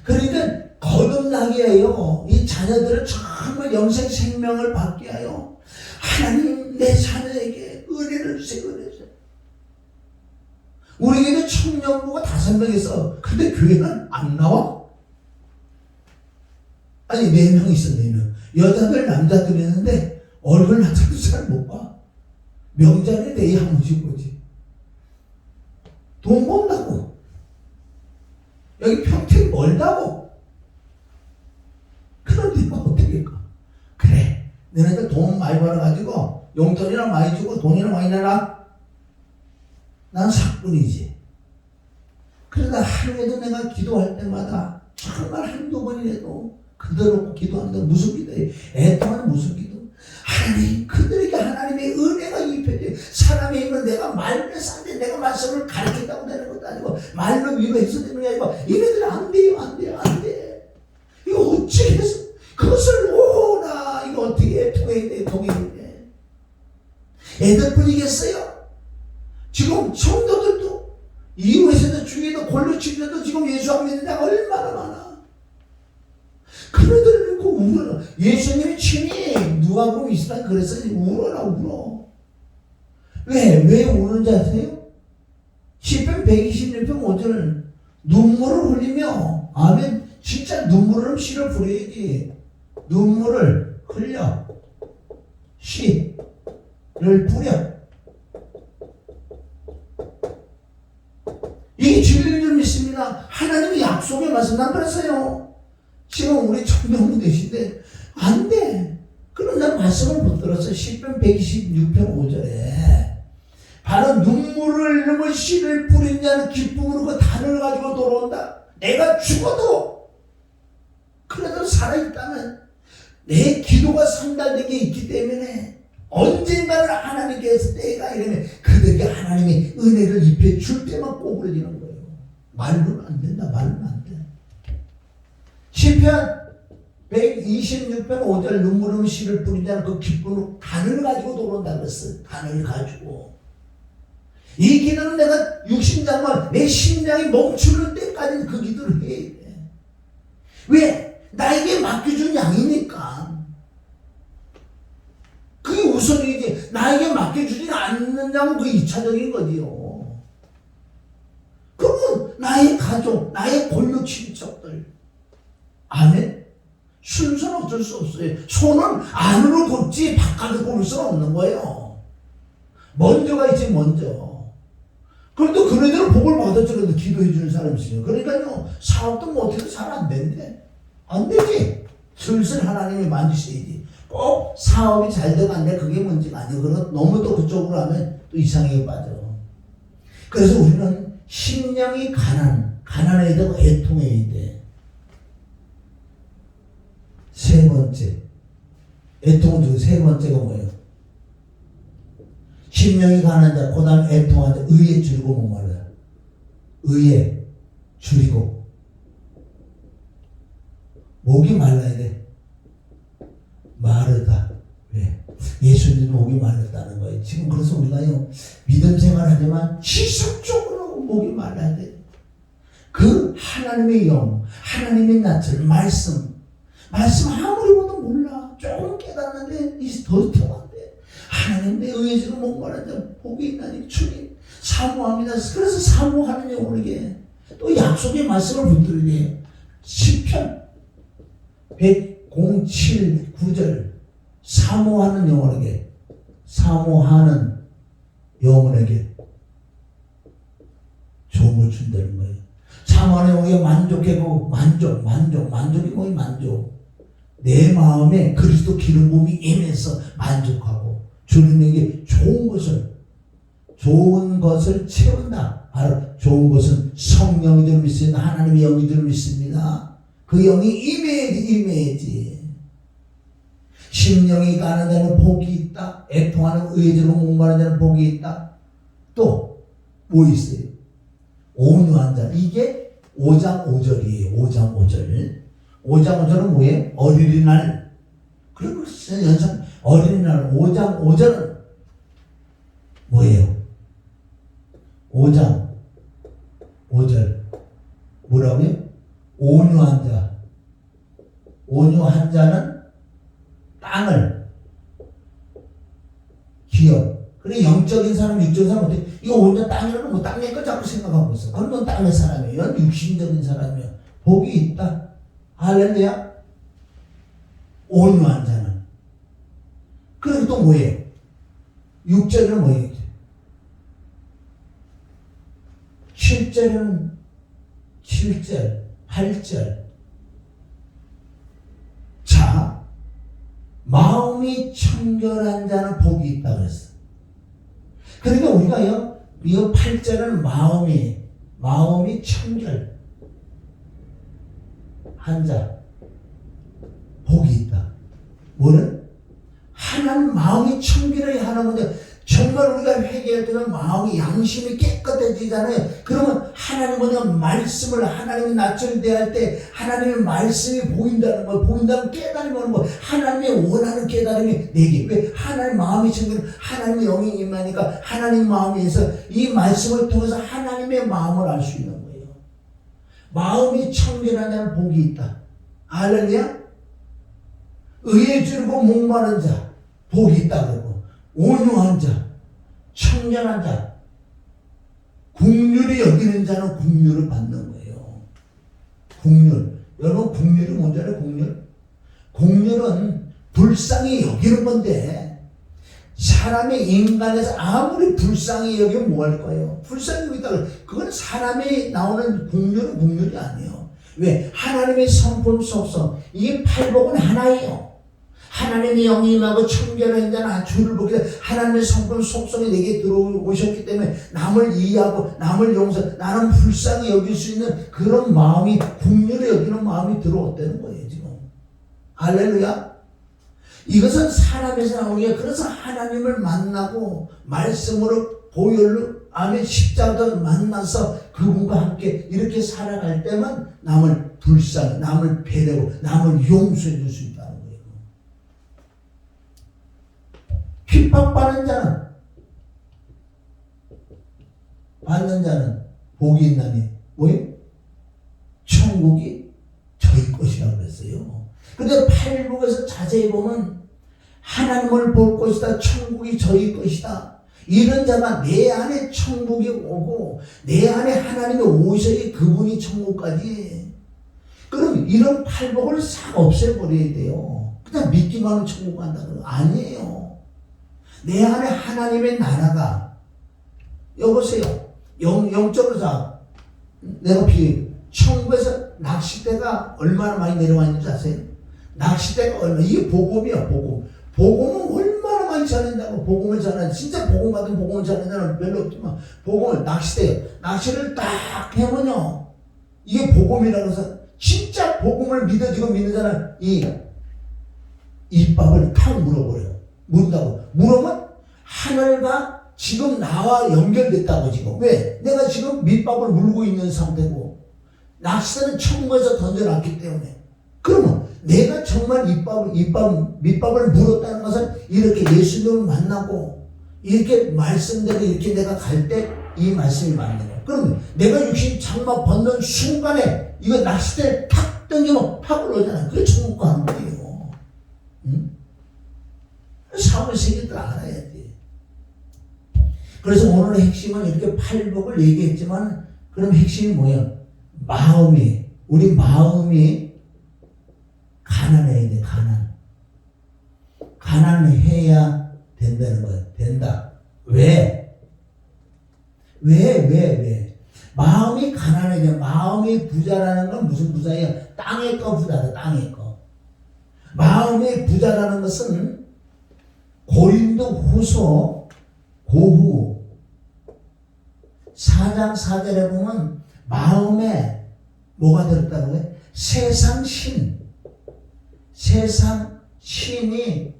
그러니까 거듭나게 해요. 이 자녀들은 정말 영생 생명을 받게 하여 하나님 내 자녀에게 은혜를 주세요. 은혜를 주세요. 우리에게도 청년부가 5명 있어. 근데 교회는 안 나와? 아니 4명 있어. 4명. 여자들 남자들 있는데 얼굴 맞춰도 잘 못 봐. 명절에 내일 한 번씩 보지. 돈 번다고. 여기 평택 멀다고. 그런데 어떻게 가? 그래, 너네들 돈 많이 벌어가지고 용돈이나 많이 주고 돈이나 많이 내라. 난 사뿐이지. 그러다 하루에도 내가 기도할 때마다 정말 한두 번이라도 그대로 기도한다. 무슨 기도해? 애통하는 무슨 기도? 하나님, 그들에게 하나님의 은혜가 입혀져. 사람의 힘은 내가 말로 싼데 내가 말씀을 가르친다고 되는 것도 아니고 말로 위로해서 되는 게 아니고 이네들 안 돼요. 이거 어찌 해서 그것을 오나 이거 어떻게 통해야 돼. 애들뿐이겠어요? 지금 성도들도 이웃에서도 주위에도 골로치면도 지금 예수 안 믿는 자가 얼마나 많아. 그네들을 놓고 울어라. 예수님이 친히 누가복음 이스라엘 그랬어요. 울어. 왜 우는 줄 아세요? 시편 126편 5절 눈물을 흘리며 아멘. 진짜 눈물을 씨를 부려야지. 눈물을 흘려 씨를 뿌려. 이게 진리인 줄 믿습니다. 하나님의 약속의 말씀 난 그랬어요. 지금 우리 청년부 되신데 안 돼. 그런데 말씀을 못 들었어요. 시편 126편 5절에 바로 눈물을 흘리며 씨를 뿌린 자는 기쁨으로 그 단을 가지고 돌아온다. 내가 죽어도 그래도 살아있다면 내 기도가 상달된 게 있기 때문에 언젠가는 하나님께서 때가 이르면 그들에게 하나님의 은혜를 입혀 줄 때만 꼬부러지는 거예요. 말로는 안 된다. 말로는 안 돼. 시편 126편 5절 눈물 없는 씨를 뿌린 자는 그 기쁨으로 단을 가지고 돌아온다 그랬어요. 단을 가지고. 이 기도는 내가 육신장만 내 심장이 멈추는 때까지는 그 기도를 해야 돼. 왜? 나에게 맡겨준 양이니까. 그게 우선이지. 나에게 맡겨주지 않는 양은 그 2차적인 거지요. 그러면 나의 가족, 나의 권력 친척들. 아멘? 순서는 어쩔 수 없어요. 손은 안으로 굽지 바깥으로 굽을 수는 없는 거예요. 먼저가 있지 먼저. 그런데 그네들은 복을 받았죠. 그런데 기도해 주는 사람이 있어요. 그러니까요. 사업도 못해도 잘 안 된대. 안 되지. 슬슬 하나님이 만지셔야지. 꼭 사업이 잘 되고 안 돼. 그게 문제가 아니에요. 그러고 너무 또 그쪽으로 하면 또 이상하게 빠져. 그래서 우리는 심령이 가난해야 되고 애통해야 돼. 세 번째. 애통은 중 세 번째가 뭐예요? 심령이 가난한 자, 그 다음 애통한 자, 의에 줄이고 목말라. 의에 줄이고. 목이 말라야 돼. 마르다. 왜? 예수님은 목이 말랐다는 거예요. 지금 그래서 우리가요, 믿음 생활 하지만 지속적으로 목이 말라야 돼. 그 하나님의 영, 하나님의 낯을, 말씀 아무리 보도 몰라. 조금 깨닫는데 이제 더 통한대. 하나님 내 의에 지금 목마른데 복이 있나니 주님 사모합니다. 그래서 사모하는 영혼에게 또 약속의 말씀을 붙들어야 돼. 시편 107, 9절 사모하는 영혼에게 좋음을 준다는 거예요. 사모하는 영혼에게 만족하고 만족이 뭐예요? 만족. 내 마음에 그리스도 기름 부음이 임해서 만족하고 주님에게 좋은 것을 채운다. 바로 좋은 것은 성령이 줄 믿습니다. 하나님의 영이 줄 믿습니다. 그 영이 임해야지. 심령이 가는 자는 복이 있다. 애통하는 의지로 목마른 자는 복이 있다. 또 뭐 있어요? 온유한 자. 이게 5장 5절이에요. 5장 5절. 5장 5절은 뭐예요? 어린이날. 그리고 연상 어린이날 5장 5절은 뭐예요? 5장 5절 뭐라고요? 온유한 자. 온유한 자는 땅을 기업. 그래 영적인 사람, 육적인 사람 어때? 이거 혼자 땅이라는 뭐 땅의 거 자꾸 생각하고 있어. 그럼 넌 땅의 사람이에요. 이건 육신적인 사람이에요. 복이 있다. 할렐루야. 온유한 자는. 그리고 또 뭐예요? 육절은 뭐예요? 7절은 7절, 8절. 자, 마음이 청결한 자는 복이 있다 그랬어. 그러니까 우리가요, 이 8절은 마음이 청결. 한 자, 복이 있다. 뭐는? 하나님 마음이 청결해야 하는 건데, 정말 우리가 회개할 때는 마음이 양심이 깨끗해지잖아요. 그러면 하나님은 말씀을 하나님의 낯을 대할 때 하나님의 말씀이 보인다는 거, 보인다는 깨달음이 오는 거, 하나님의 원하는 깨달음이 내게. 왜? 하나님 마음이 청결, 하나님의 영이 임하니까 하나님 마음에서 이 말씀을 통해서 하나님의 마음을 알 수 있는 거예요. 마음이 청결한 자는 복이 있다. 할렐루야. 의에 줄고 목마른 자 복이 있다 그러고, 온유한 자, 청결한 자, 국률이 여기는 자는 국률을 받는 거예요. 국률. 여러분 국률이 뭔지 알아요? 국률은 불쌍히 여기는 건데, 사람의 인간에서 아무리 불쌍히 여기면 뭐 할 거예요? 불쌍히 여기다. 그건 사람이 나오는 국률이 아니에요. 왜? 하나님의 성품 속성, 이 팔복은 하나예요. 하나님의 영이 임하고 청결한 자는 주를 보게 돼. 하나님의 성품 속성이 내게 들어오셨기 때문에 남을 이해하고 남을 용서, 나는 불쌍히 여길 수 있는 그런 마음이, 국률에 여기는 마음이 들어왔다는 거예요 지금. 할렐루야. 이것은 사람에서 나오는 게, 그래서 하나님을 만나고 말씀으로 보혈로 아멘 십자가를 만나서 그분과 함께 이렇게 살아갈 때만 남을 불쌍히, 남을 배려하고 남을 용서해 줄 수 있다는 거예요. 핍박받는 자는 복이 있나니 뭐예요? 천국이 저희 것이라고 그랬어요. 근데 팔복에서 자세히 보면 하나님을 볼 것이다, 천국이 저희 것이다, 이런 자가 내 안에 천국이 오고 내 안에 하나님이 오셔야 그분이 천국까지. 그럼 이런 팔복을 싹 없애버려야 돼요. 그냥 믿기만 하면 천국 간다는 거 아니에요. 내 안에 하나님의 나라가, 여보세요, 영적으로 자, 내가 천국에서 낚싯대가 얼마나 많이 내려와 있는지 아세요? 낚싯대가 얼마, 이게 복음이야, 복음. 복음은 얼마나 많이 전한다고. 복음을 전하는, 진짜 복음 같은 복음을 전하는 사람은 별로 없지만, 복음을, 낚시를 딱 해보면요, 이게 복음이라고 해서 진짜 복음을 믿어지고 믿는 사람, 이 입밥을 탁 물어버려요. 물다고. 물으면 하늘과 지금 나와 연결됐다고. 지금 왜? 내가 지금 밑밥을 물고 있는 상태고 낚시대는 천국에서 던져놨기 때문에. 그러면 내가 정말 밑밥을 물었다는 것은 이렇게 예수님을 만나고 이렇게 말씀대로 이렇게 내가 갈 때 이 말씀이 맞는 거야. 그러면 내가 육신 장막 벗는 순간에 이거 낚시대를 탁 던지면 팍 올라오잖아. 그게 천국 가는 거예요. 응? 사무세계들 알아야 돼. 그래서 오늘의 핵심은 이렇게 팔복을 얘기했지만, 그럼 핵심이 뭐야? 우리 마음이 가난해야 돼, 가난해야 된다는 거야. 된다. 왜? 마음이 가난해야 돼. 마음이 부자라는 건 무슨 부자예요? 땅의 거 부자다, 땅의 거. 마음이 부자라는 것은 고린도후서 고후 4장 4절에 보면 마음에 뭐가 들었다고 해? 세상 신이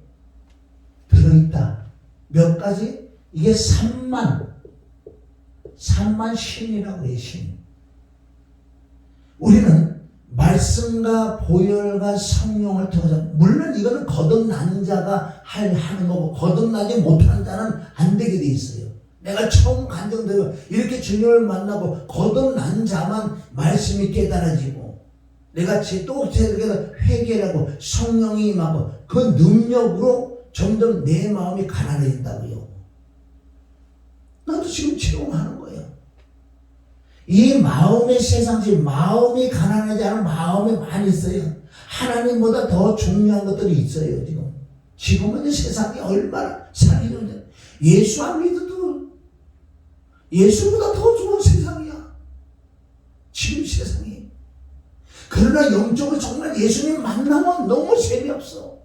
들어있다. 몇 가지? 이게 3만 신이라고 해요. 신. 우리는 말씀과 보혈과 성령을 통해서, 물론 이거는 거듭난 자가 하는 거고 거듭나지 못하는 자는 안 되게 돼 있어요. 내가 처음 간증되고 이렇게 주님을 만나고 거듭난 자만 말씀이 깨달아지고, 내가 또 회개하고 성령이 임하고 그 능력으로 점점 내 마음이 가난해진다고요. 나도 지금 체험하는 거예요. 이 마음의 세상식, 마음이 가난하지 않은 마음이 많이 있어요. 하나님보다 더 중요한 것들이 있어요. 지금은 세상이 얼마나 살기 좋은데, 예수 안 믿어도 예수보다 더 좋은 세상이야, 지금 세상이. 그러나 영적으로 정말 예수님 만나면 너무 재미없어.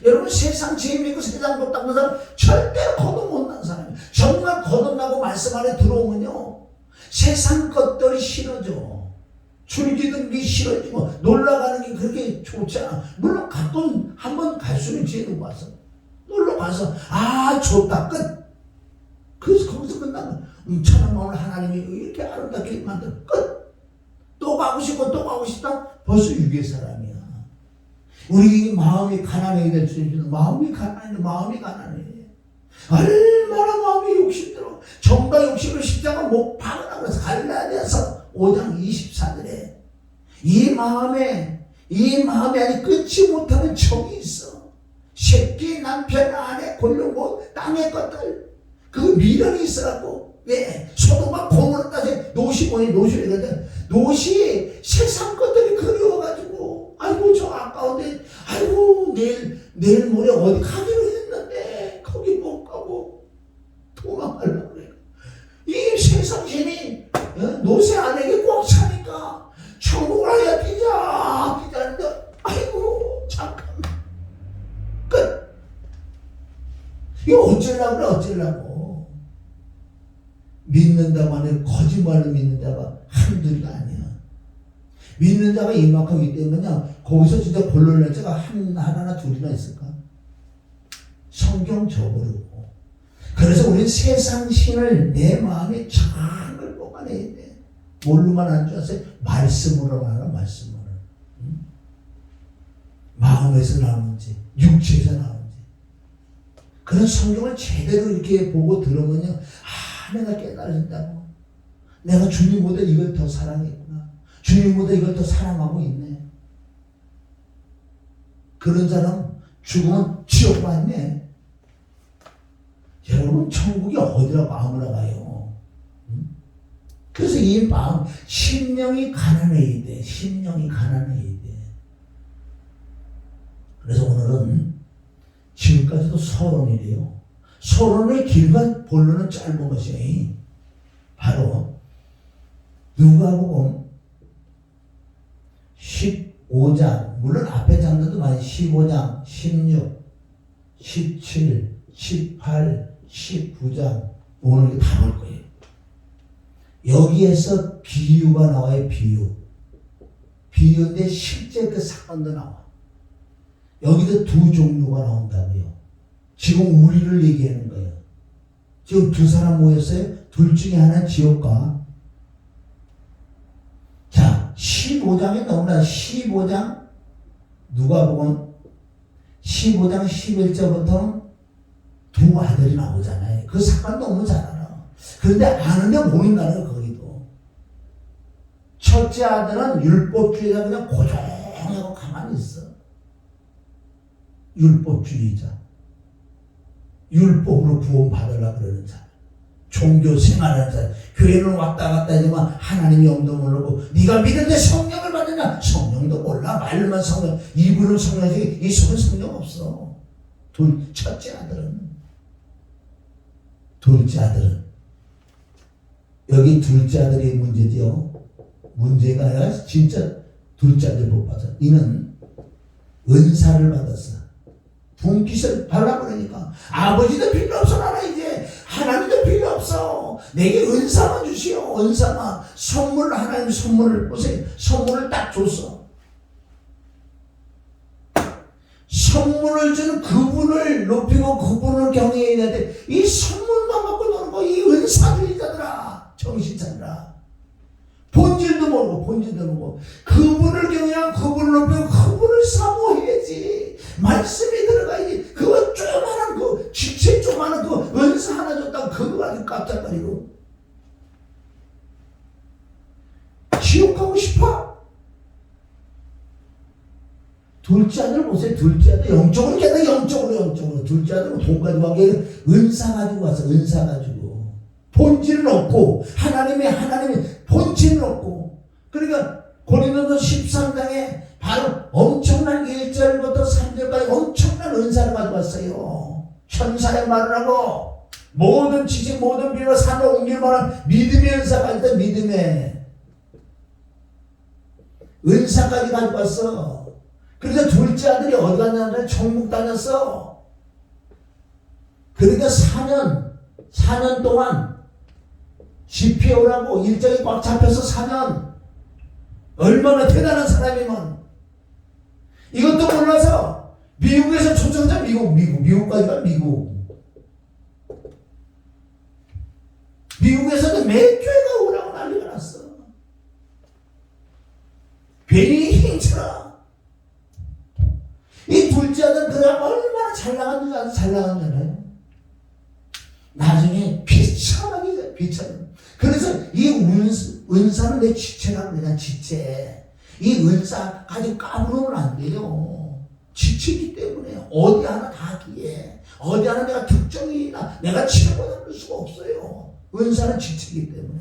여러분, 세상 재미있고 세상 좋다는 사람 절대로 거듭 못난 사람이에요. 정말 거듭나고 말씀 안에 들어오면요, 세상 것들이 싫어져. 줄기둥기 싫어지고 놀러가는 게 그렇게 좋지 않아. 물론 가끔 한번 갈 수는 있지. 와서 놀러 가서 좋다, 끝. 그래서 거기서 끝나면 천한 마음을 하나님이 이렇게 아름답게 만들어, 끝. 또 가고 싶다. 벌써 유괴 사람이야. 우리 마음이 가난하게 될 수 있는, 마음이 가난해. 얼마나 마음이 욕심들어. 정과 욕심을 십자가 못 박으라 그래서 갈라디아서 5장 24절에 이 마음에 아직 끊지 못하는 정이 있어. 새끼, 남편, 아내, 골룡고 땅의 것들, 그 미련이 있어갖고. 왜? 소돔과 고모라 따지 노시 세상 것들이 그리워가지고, 아이고 저 아까운데, 아이고 내일 모레 어디 가기로 했는데 거기 못 가고 도망가려고 그래요. 이 세상 신이 노새 아내에게 꽉 차니까 천국을 하야 피자는데, 아이고 잠깐만, 끝. 이거 어쩌려고. 믿는다고 하는 거짓말로 믿는 자가 한둘이 아니야. 믿는 자가 이만큼이기 때문에 거기서 진짜 본론날 자가 하나나 둘이나 있을까? 성경 저버리고. 그래서 우리는 세상 신을 내 마음에 잘 뽑아내야 돼. 뭘로만 안 좋았어요? 말씀으로 알아, 말씀으로. 응? 마음에서 나오는지, 육체에서 나오는지. 그런 성경을 제대로 이렇게 보고 들으면요, 내가 깨달아진다고. 내가 주님보다 이걸 더 사랑했구나. 주님보다 이걸 더 사랑하고 있네. 그런 사람 죽으면 지옥 갔네. 여러분, 천국이 어디라고 아무나 가요. 그래서 이 마음, 심령이 가난해야 돼. 심령이 가난해야 돼. 그래서 오늘은 지금까지도 서론이래요. 서론의 길과 본론은 짧은 것이에요. 바로 누가복음 15장, 물론 앞에 장들도 많이 15장, 16, 17, 18, 19장 오늘 다 볼 거예요. 여기에서 비유가 나와요. 비유인데 실제 그 사건도 나와. 여기도 두 종류가 나온다고요. 지금 우리를 얘기하는 거예요. 지금 두 사람 모였어요. 둘 중에 하나는 지옥 가. 자, 15장에 너무나 15장 누가복음 15장 11절부터는 두 아들이 나오잖아요. 그 사건 너무 잘 알아. 그런데 아는데 모른다는 거예요. 거기도. 첫째 아들은 율법주의자, 그냥 고종하고 가만히 있어. 율법주의자. 율법으로 구원받으려고 그러는 사람. 종교 생활하는 사람. 교회는 왔다 갔다 하지만 하나님이 영도 모르고, 네가 믿는데 성령을 받느냐? 성령도 몰라. 말로만 성령. 입으로는 성령이지 이 속은 성령 없어. 첫째 아들은. 둘째 아들은. 여기 둘째 아들이 문제죠. 문제가 아니라 진짜 둘째 아들 못 받아. 이는 은사를 받았어. 분깃을 발라버리니까 아버지도 필요 없어. 나는 이제 하나님도 필요 없어. 내게 은사만 주시오. 은사만. 선물을, 하나님 선물을 보세요. 선물을 딱 줬어. 선물을 주는 그분을 높이고 그분을 경외해야 돼. 이 선물만 갖고 노는 거, 이 은사주의자들아, 정신 차리라. 본질도 모르고 그분을 경외하고 그분을 높이고 그분을 사모해야지. 말씀이 들어가야지. 그거 조그마한 그 지체 조그마한 그 은사 하나 줬다고 그거 가지고 깜짝거리고 지옥 가고 싶어? 둘째 아들 보세요. 둘째 아들 영적으로 깨다. 영적으로 둘째 아들은 돈 가지고 한 게 은사 가지고 와서 은사 가지고 본질은 없고 하나님의 본질은 없고. 그러니까 고린도서 13장에 바로 엄청난 1절부터 3절까지 엄청난 은사를 가지고 왔어요. 천사의 말을 하고 모든 지식 모든 비밀과 산을 옮길 만한 믿음의 은사가 있다. 믿음의 은사까지 가지고 왔어. 그래서 둘째 아들이 어디 갔냐면 천국 다녔어. 그러니까 4년 동안 집회오라고 일정이 꽉 잡혀서 4년. 얼마나 대단한 사람이면. 이것도 몰라서 미국에서 초청자 미국까지 가. 미국에서도 몇 교회가 오라고 난리가 났어. 괜히 힘들어. 이 둘째 아들 그냥 얼마나 잘 나갔는지. 나중에 비참하게. 그래서 이 은사는 내 지체라고 그냥 지체. 이 은사 가지고 까부르면 안 돼요. 지체이기 때문에 어디 하나 다 기해. 어디 하나 내가 특정이나 내가 최고다 그럴 수가 없어요. 은사는 지체이기 때문에.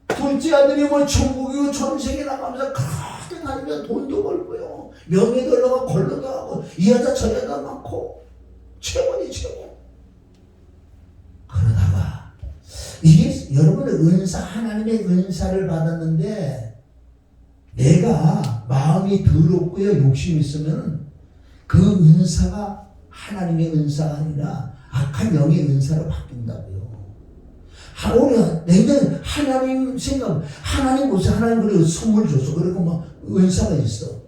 둘째 아들이 뭐 천국이고 전세계 나가면서 그렇게 다니면 돈도 벌고요. 명예도 올라가고 권력도 하고 이 여자 저 여자 많고 최고니 최고. 그러다가 이게 여러분의 은사, 하나님의 은사를 받았는데 내가 마음이 더럽고요 욕심이 있으면 그 은사가 하나님의 은사가 아니라 악한 영의 은사로 바뀐다고요. 우리가 냉정히 하나님 생각, 하나님 무슨 하나님 그래 선물 줬어. 그리고 막 은사가 있어.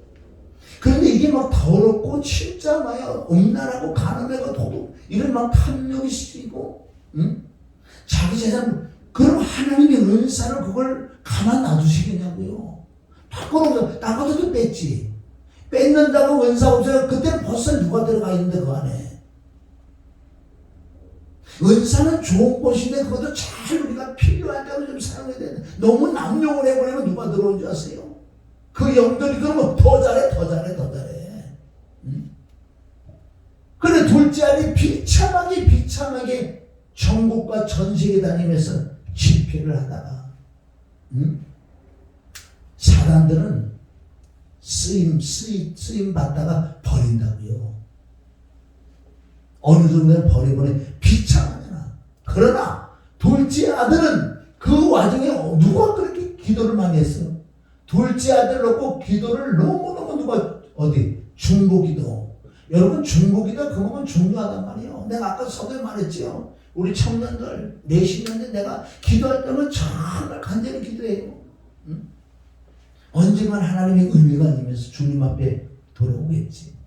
그런데 이게 막 더럽고 진짜 막 음란하고 가늠하고 도둑 이런 막 탐욕이 시키고 응? 자기 재산 그럼 하나님의 은사를 그걸 가만 놔두시겠냐고요. 바꿔놓으면 딴 것도 뺐지. 뺏는다고 은사 없어요. 그때는 벌써 누가 들어가 있는데 그 안에. 은사는 좋은 것인데 그것도 잘 우리가 필요할 때로 좀 사용해야 되는데 너무 남용을 해버리면 누가 들어온 줄 아세요? 그 영들이 그러면 더 잘해. 응? 그래 둘째 아들이 비참하게 전국과 전 세계 다니면서 집회를 하다가 응? 사람들은 쓰임 받다가 버린다고요. 어느 정도는 버리버리 비참하잖아. 그러나 둘째 아들은 그 와중에 누가 그렇게 기도를 많이 했어? 둘째 아들 놓고 기도를 너무너무 누가 중보기도. 여러분 중보기도 그거는 중요하단 말이에요. 내가 아까 서두에 말했지요. 우리 청년들 몇십 년째 내가 기도할 때는 정말 간절히 기도해요. 응? 언젠간 하나님의 의미가 아니면서 주님 앞에 돌아오겠지.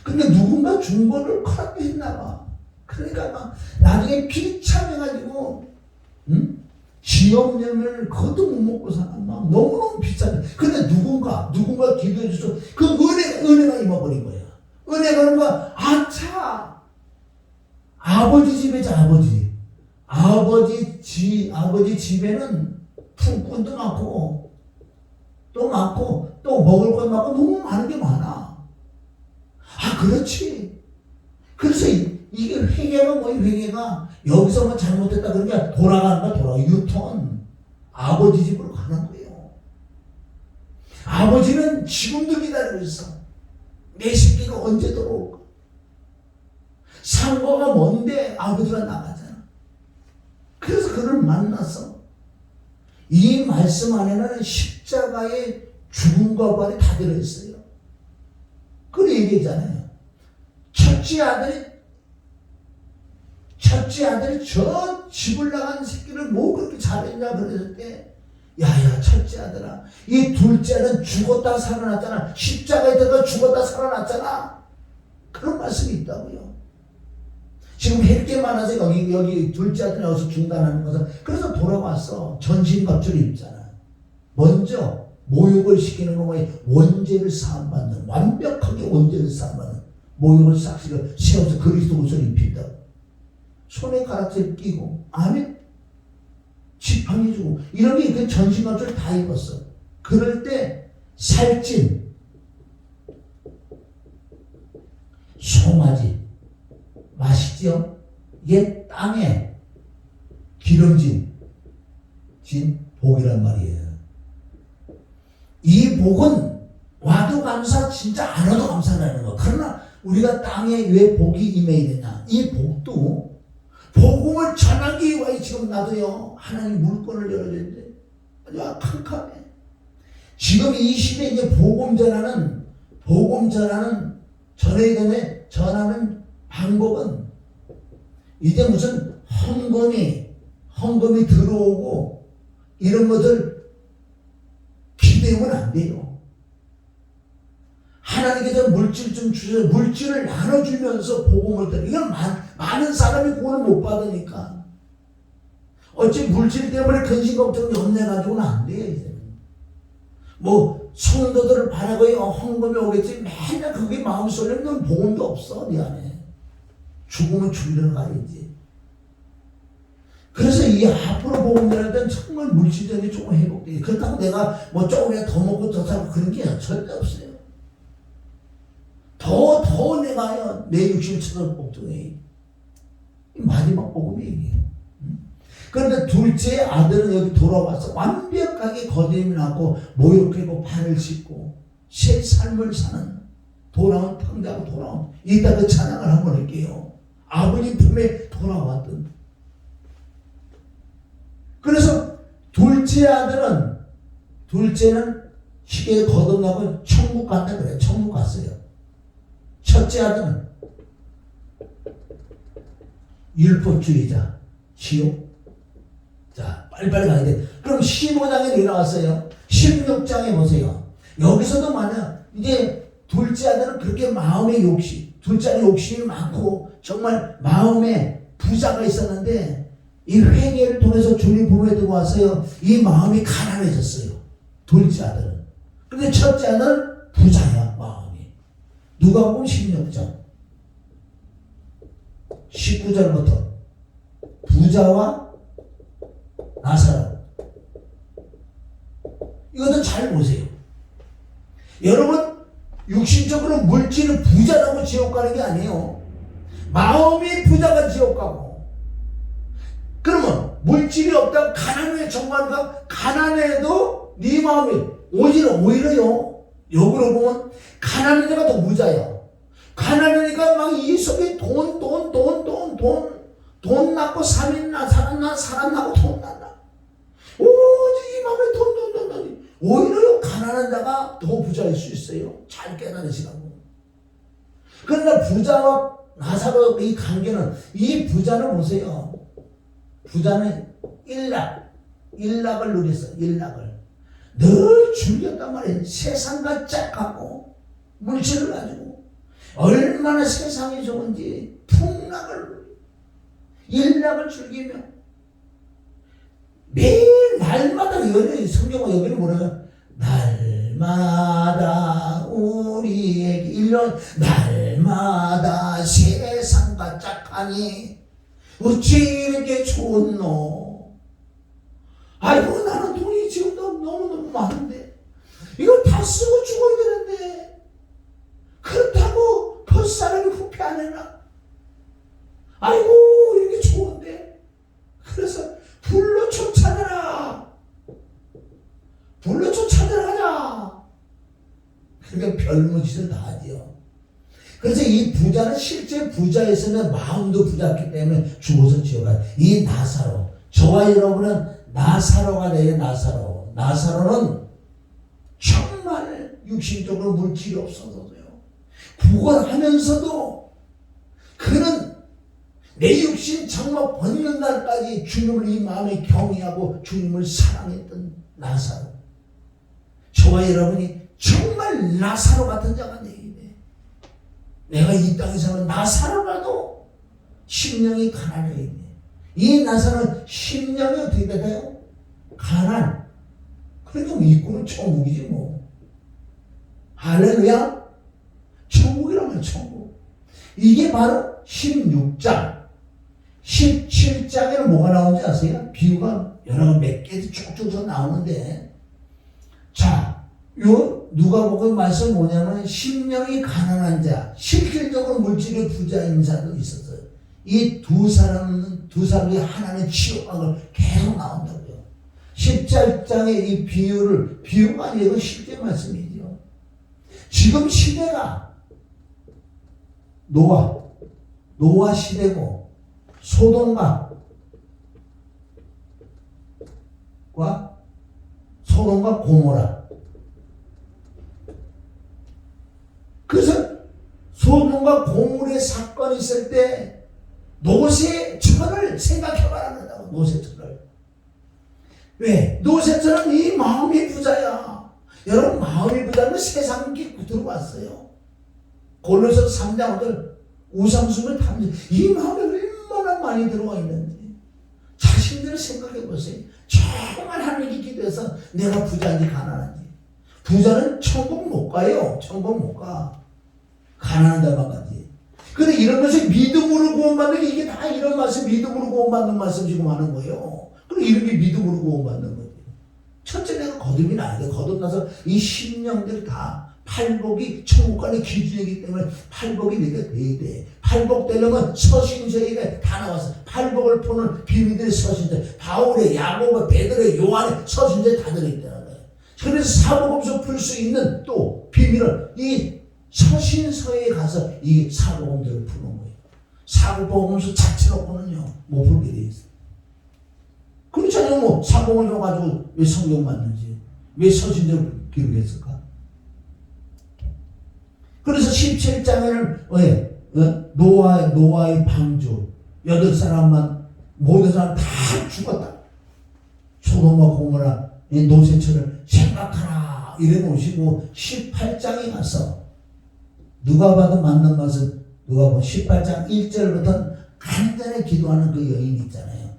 근데 누군가 중보를 허락해 했나 봐. 그러니까 막 나중에 비참해가지고 응? 지역면을 그것도 못 먹고 사나 막 너무너무 비참해. 근데 누군가 기도해 주셔서 그 은혜가 임해버린 거야. 은혜가 뭔가 아차 아버지 집이죠. 아버지 집에는 품꾼도 많고 또 먹을 것 많고 너무 많은 게 많아. 그렇지. 그래서 이게 회개가 뭐야? 회개가 여기서만 잘못했다 그런 게 돌아가는 거야. 유턴. 아버지 집으로 가는 거예요. 아버지는 지금도 기다리고 있어. 내 새끼가 언제 들어올까? 상고가 뭔데 아버지가 나가잖아. 그래서 그를 만나서 이 말씀 안에는 십자가의 죽음과 부활이 다 들어있어요. 그래 얘기했잖아요. 첫째 아들이 저 집을 나간 새끼를 뭐 그렇게 잘했냐 그랬을 때 야야 첫째 아들아 이 둘째 아들은 죽었다 살아났잖아. 십자가에 들어가 죽었다 살아났잖아. 그런 말씀이 있다고요. 지금 할 게 많아서 여기 둘째 아들이 여기서 중단하는 것은 그래서 돌아왔어. 전신갑주를 입잖아. 먼저 모욕을 시키는 놈의 원죄를 사함받는 완벽하게 원죄를 사함받는 모욕을 싹 세워서 그리스도 옷을 입힌다고. 손에 가락지를 끼고 아멘 지팡이 주고 이런 게 그 전신갑주를 다 입었어. 그럴 때 살찐 송아지 맛있죠? 이게 땅에 기름진 복이란 말이에요. 이 복은 와도 감사 진짜 안 와도 감사라는 거. 그러나 우리가 땅에 왜 복이 임해야 되냐? 이 복도 복음을 전하기 위해 지금 나도요 하나님 물건을 열어줬는데 아주 캄캄해. 지금 이 시대에 이제 복음 전하는 전하는 방법은 이제 무슨 헌금이 들어오고 이런 것들 기대면 안 돼요. 하나님께서 물질 좀 주셔서 물질을 나눠주면서 복음을 들어. 이건 많은 사람이 구원을 못 받으니까. 어찌 물질 때문에 근심 걱정 염려해가지고는 안 돼요. 이제. 뭐 성도들을 바라고 헌금이 오겠지. 맨날 그게 마음속에 넌 복음도 없어. 네 안에. 죽으면 죽이러 가야지. 그래서 이 앞으로 복음 전할 때는 정말 물질적인 조금 회복돼. 그렇다고 내가 뭐 조금이라도 더 먹고 더 사고 그런 게 절대 없어요. 더 내가요 내 육신을 쳐서 복종해. 마지막 복음이 얘기해요. 그런데 둘째 아들은 여기 돌아와서 완벽하게 거듭이 났고 모욕하고 발을 씻고 새 삶을 사는 돌아온 탕자고 돌아온 이따 그 찬양을 한번 할게요. 아버지 품에 돌아왔던. 그래서 둘째는 시계에 거듭나고 천국 갔다 그래. 천국 갔어요. 첫째 아들은 율법주의자, 지옥. 자, 빨리빨리 가야 돼. 그럼 15장에 내려왔어요. 16장에 보세요. 여기서도 만약 이제 둘째 아들은 그렇게 마음의 둘째 아들 욕심이 많고 정말 마음에 부자가 있었는데 이 회개를 통해서 주님 품에 들어와서요 이 마음이 가난해졌어요. 둘째 아들은. 근데 첫째 아들은 부자야 마음이. 누가복음 16장 19절부터 부자와 나사로. 이것도 잘 보세요. 여러분 육신적으로 물질은 부자라고 지옥 가는 게 아니에요. 마음이 부자가 지옥 가고. 그러면 물질이 없다고 가난에 정말가 가난해도 네 마음이 오히려요. 역으로 보면 가난한 애가 더 부자야. 가난하니까 막 이 속에 돈 낳고 사람 낳고 돈 난다. 오직 이 마음에 돈. 오히려 가난한 자가 더 부자일 수 있어요. 잘 깨달으시라고. 그러나 부자와 나사로 이 관계는, 이 부자는 보세요. 부자는 일락을 누렸어. 일락을 늘 즐겼단 말이에요. 세상과 짝하고 물질을 가지고 얼마나 세상이 좋은지 풍락을 일락을 즐기며 매일 날마다 성경은 여기는 뭐래요? 날마다 우리에게 일년 날마다 세상과 짝하니 어찌 이렇게 좋노? 아이고 나는 돈이 지금 너무너무 많은데 이걸 다 쓰고 죽어야 되는데 그렇다고 겉사람이 후회 안 해나? 아이고 이렇게 좋은데. 그래서 불로 쫓아내라. 불로 쫓아내라. 그러니까 별무짓을 다 하지요. 그래서 이 부자는 실제 부자였으면 마음도 부자였기 때문에 죽어서 지옥가. 이 나사로, 저와 여러분은 나사로가 돼요. 나사로는 정말 육신적으로 물질이 없어서요 구걸하면서도 그는 내 육신 정말 벗는 날까지 주님을 이 마음에 경외하고 주님을 사랑했던 나사로. 저와 여러분이 정말 나사로 같은 자가 되겠네. 내가 이 땅에서는 나사로라도 심령이 가난해 있네. 이 나사로는 심령이 어떻게 돼요? 가난. 그러니까 입구는 천국이지 뭐. 할렐루야. 천국이라면 천국. 이게 바로 16장 17장에는 뭐가 나오는지 아세요? 비유가 여러 몇 개도 쭉쭉 나오는데, 자, 요 누가복음 말씀 뭐냐면 심령이 가난한 자, 실질적으로 물질의 부자인 자도 있었어요. 이 두 사람이 하나는 치욕한 계속 나온다고요. 17장의 이 비유가 아니고 실제 말씀이죠. 지금 시대가 노아 시대고 소돔과 고모라. 그래서 소돔과 고모라의 사건이 있을 때 노새처를 생각해봐야 노새처를. 왜? 노새처는 이 마음이 부자야. 여러분 마음이 부자면 세상 깊이 들어왔어요. 골로새 3장 5절 우상숭을 탐지. 이 마음에 얼마나 많이 들어와 있는지 자신들을 생각해 보세요. 정말 하나님께 기도해서 내가 부자인지 가난한지. 부자는 천국 못 가요. 천국 못 가. 가난한 자만 가지. 근데 이런 것이 믿음으로 구원받는 게, 이게 다 이런 말씀, 믿음으로 구원받는 말씀 지금 하는 거예요. 그럼 이런 게 믿음으로 구원받는 거지. 첫째, 내가 거듭이 나야 돼. 거듭나서 이 심령들 다 팔복이 천국간의 기준이기 때문에 팔복이 내가 돼야 돼. 팔복 되려면 서신서에 다 나왔어. 팔복을 푸는 비밀들의 서신서. 바울의, 야고보의, 베드로의, 요한의 서신서에 다 들어있다는 거예요. 그래서 사복음서 풀 수 있는 또 비밀을 이 서신서에 가서 이 사복음서를 푸는 거예요. 사복음서 자체로 보면요 못 풀게 돼 있어요. 그렇잖아요. 뭐 사복음서 가지고 왜 성경 만든지, 왜 서신서를 기록했을까? 그래서 17장에는 왜? 노아의 방주 8사람만, 모든 사람 다 죽었다. 소돔과 고모라 노새처를 생각하라 이래 놓으시고 18장에 가서 누가 봐도 맞는 맛은 누가 보면 18장 1절부터 간단히 기도하는 그 여인 있잖아요.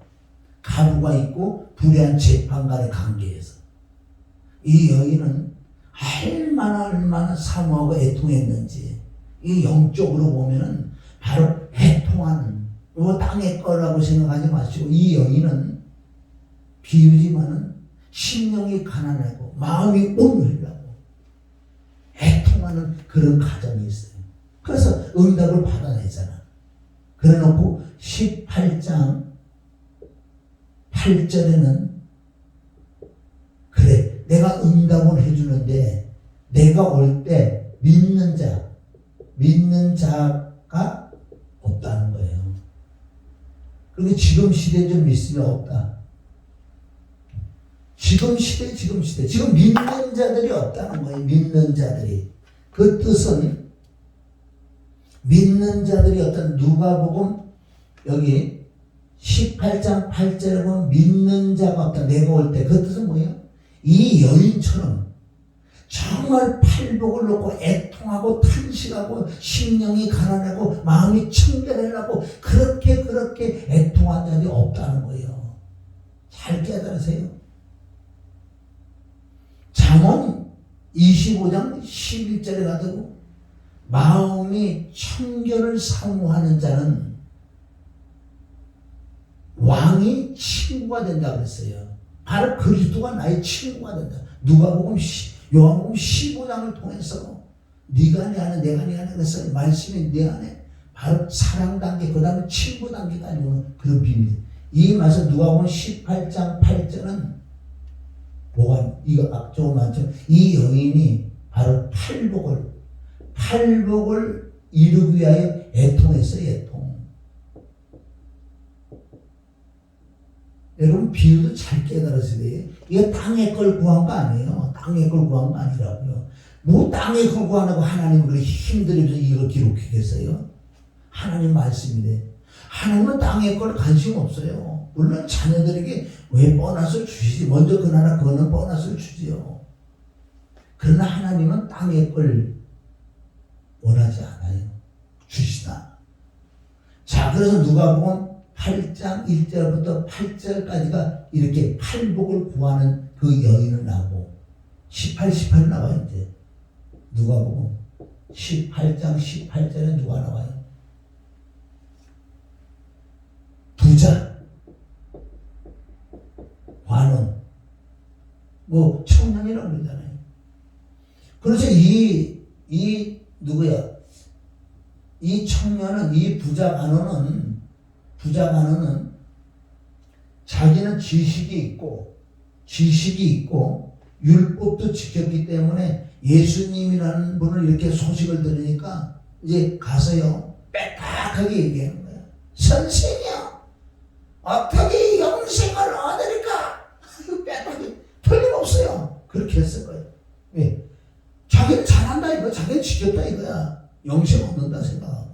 가부가 있고 불의한 재판관의 관계에서 이 여인은 얼마나 사모하고 애통했는지 이 영적으로 보면은 바로 애통하는 뭐 땅의 거라고 생각하지 마시고 이 여인은 비유지만은 심령이 가난하고 마음이 온유하고 애통하는 그런 가정이 있어요. 그래서 응답을 받아내잖아. 그래놓고 18장 8절에는 그래 내가 응답을 해주는데 내가 올 때 믿는 자가 없다는 거예요. 그런데 지금 시대에 좀 있으면 없다. 지금 믿는 자들이 없다는 거예요. 믿는 자들이. 그 뜻은 믿는 자들이 어떤 누가복음 여기 18장 8절에 보면 믿는 자가 없다. 내가 올 때. 그 뜻은 뭐예요? 이 여인처럼 정말 팔복을 놓고 애통하고 탄식하고 심령이 가난하고 마음이 청결하려고 그렇게 애통한 자들이 없다는 거예요. 잘 깨달으세요. 잠언 25장 11절에 가지고 마음이 청결을 사모하는 자는 왕이 친구가 된다 그랬어요. 바로 그리스도가 나의 친구가 된다. 누가복음 요한복음 15장을 통해서 네가 내 안에 내가 네 안에 그래서 말씀이 내 안에 바로 사랑 단계 그 다음에 친구 단계가 아니고 그런 비밀. 이 말씀 누가복음 18장 8절은 뭐가 이거 악조금 많죠. 이 여인이 바로 팔복을 이루기 위하여 애통했어요. 애통. 여러분 비유도 잘 깨달으셔야 돼요. 이거 땅의 걸 구한 거 아니에요. 땅의 걸 구한 거 아니라고요. 뭐 땅의 걸 구하라고 하나님은 그렇게 힘들여서 이걸 기록했겠어요. 하나님 말씀이래. 하나님은 땅의 걸 관심 없어요. 물론 자녀들에게 왜 보너스를 주시지. 먼저 그 나라 그거는 보너스를 주지요. 그러나 하나님은 땅의 걸 원하지 않아요. 주시다. 자, 그래서 누가복음 8장 1절부터 8절까지가 이렇게 팔복을 구하는 그 여인을 나오고 18 나와요. 이제 누가복음 18장 18절에 누가 나와요? 부자, 관원, 뭐 청년이라고 그러잖아요. 그래서 이 누구야? 이 청년은 이 부자 관원은 자기는 지식이 있고 율법도 지켰기 때문에 예수님이라는 분을 이렇게 소식을 들으니까 이제 가서요 빽빽하게 얘기하는 거예요. 선생이요, 어떻게 영생을 얻으리까? 빽빽하게 틀림없어요. 그렇게 했을 거예요. 왜? 자기는 잘한다 이거야. 자기는 지켰다 이거야. 영생 얻는다 생각하고.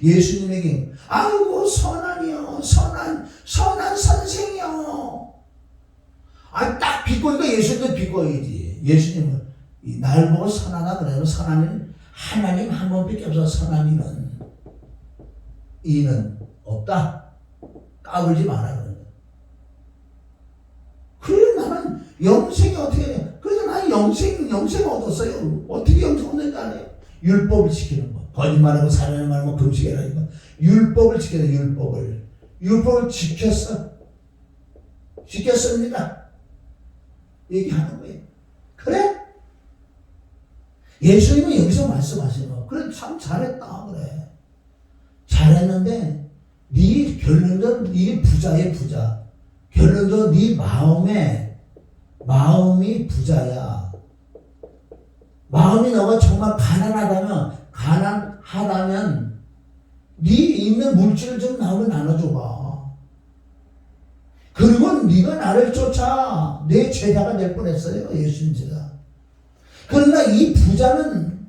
예수님에게 아이고 선한이요, 선한 선생이요. 딱 비꼬니까 예수님도 비꼬야지. 예수님은 날 보고 선하다 그래요. 선한이는 하나님 한 분밖에 없어. 선한 이는 없다. 까불지 마라 그래요. 그래 나는 영생이 어떻게 돼? 그래서 나는 영생 얻었어요. 어떻게 영생 얻는지 알아요? 율법을 지키는 거. 거짓말하고 살인하지 말고 금식해라 이거. 율법을 지켜야 돼. 율법을 지켰습니다. 얘기하는 거예요. 그래? 예수님은 여기서 말씀하시는 거. 그래 참 잘했다 그래. 잘했는데 네 결론적으로 네 부자의 부자. 결론적으로 네 마음이 부자야. 마음이 너가 정말 가난하다면 네 있는 물질을 좀 나오면 나눠줘봐. 그리고 네가 나를 쫓아. 내 제자가 될 뻔했어요. 예수님 제자. 그러나 이 부자는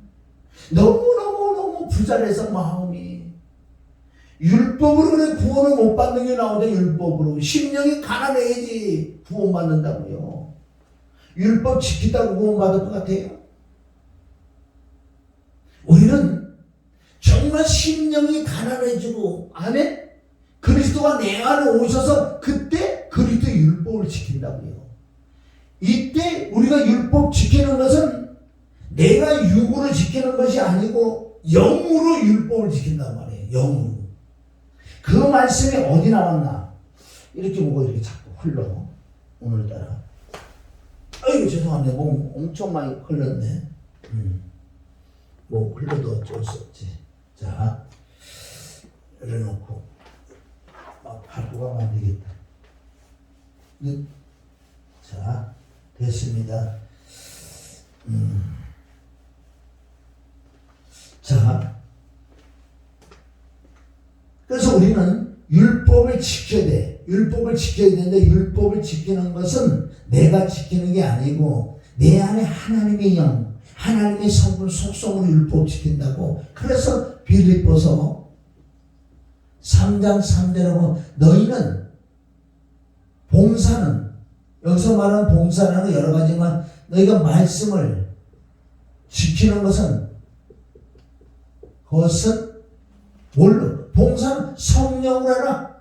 너무 부자라서 마음이 율법으로 그래 구원을 못 받는 게 나오는데 율법으로 심령이 가난해야지 구원받는다고요. 율법 지키다고 구원받을 것 같아요? 우리는 정말 심령이 가난해지고, 아멘? 그리스도가 내 안에 오셔서 그때 그리스도 율법을 지킨다고요. 이때 우리가 율법 지키는 것은 내가 육으로 지키는 것이 아니고 영으로 율법을 지킨단 말이에요. 영으로. 그 말씀이 어디 나왔나? 이렇게 보고 이렇게 자꾸 흘러. 오늘따라. 아이고 죄송합니다. 몸 엄청 많이 흘렀네. 뭐 흘러도 어쩔 수 없지. 자, 이래놓고 막 갖고 가면 안 되겠다. 자, 됐습니다. 자, 그래서 우리는 율법을 지켜야 돼. 율법을 지켜야 되는데 율법을 지키는 것은 내가 지키는 게 아니고 내 안에 하나님의 영, 하나님의 성분 속성으로 율법 지킨다고. 그래서 빌립보서 3장 3절에 보면 너희는 봉사는, 여기서 말하는 봉사라는 여러 가지만 너희가 말씀을 지키는 것은 그것은 뭘로? 봉사는 성령으로 해라.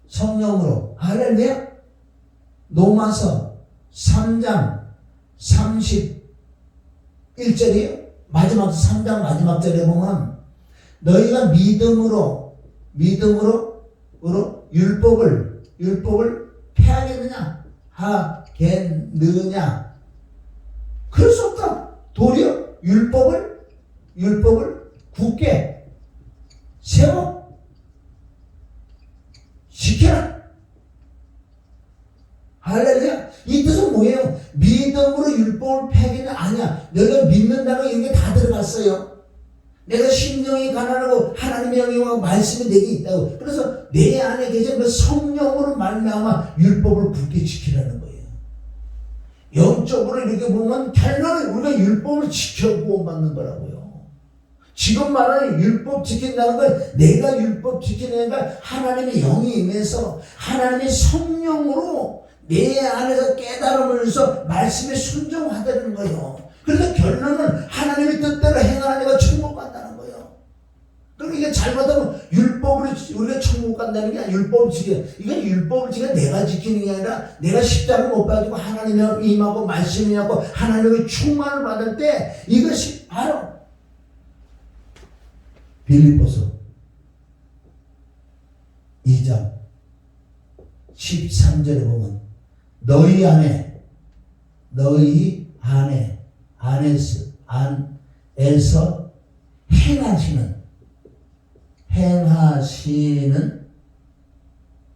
성령으로. 할렐루야. 로마서 3장 31절이에요. 마지막 3장 마지막 절에 보면 너희가 믿음으로 율법을 폐하겠느냐? 하겠느냐? 그럴 수 없다. 도리어 율법을 굳게 세워 지켜라. 할렐루야. 이 뜻은 뭐예요? 믿음으로 율법을 폐하기는 아니야. 너희가 믿는다는 이런 게 다 들어갔어요. 내가 심령이 가난하고 하나님의 영이 말씀이 내게 있다고. 그래서 내 안에 계신 그 성령으로 말미암아 율법을 굳게 지키라는 거예요. 영적으로 이렇게 보면 결론은 우리가 율법을 지켜 구원받는 거라고요. 지금 말하는 율법 지킨다는 건 내가 율법 지키는 건 하나님의 영이 임해서 하나님의 성령으로 내 안에서 깨달음을 해서 말씀에 순종하다는 거예요. 그래서 결론은 하나님의 뜻대로 행하는 내가 천국 간다는 거예요. 그러니까 이게 잘못하면 율법으로 우리가 천국 간다는 게 아니라 율법을 지켜. 이건 율법을 지켜 내가 지키는 게 아니라 내가 십자가를 못 받고 하나님의 임하고 말씀이 하고 하나님의 충만을 받을 때 이것이 바로 빌립보서 2장 13절에 보면 너희 안에서 행하시는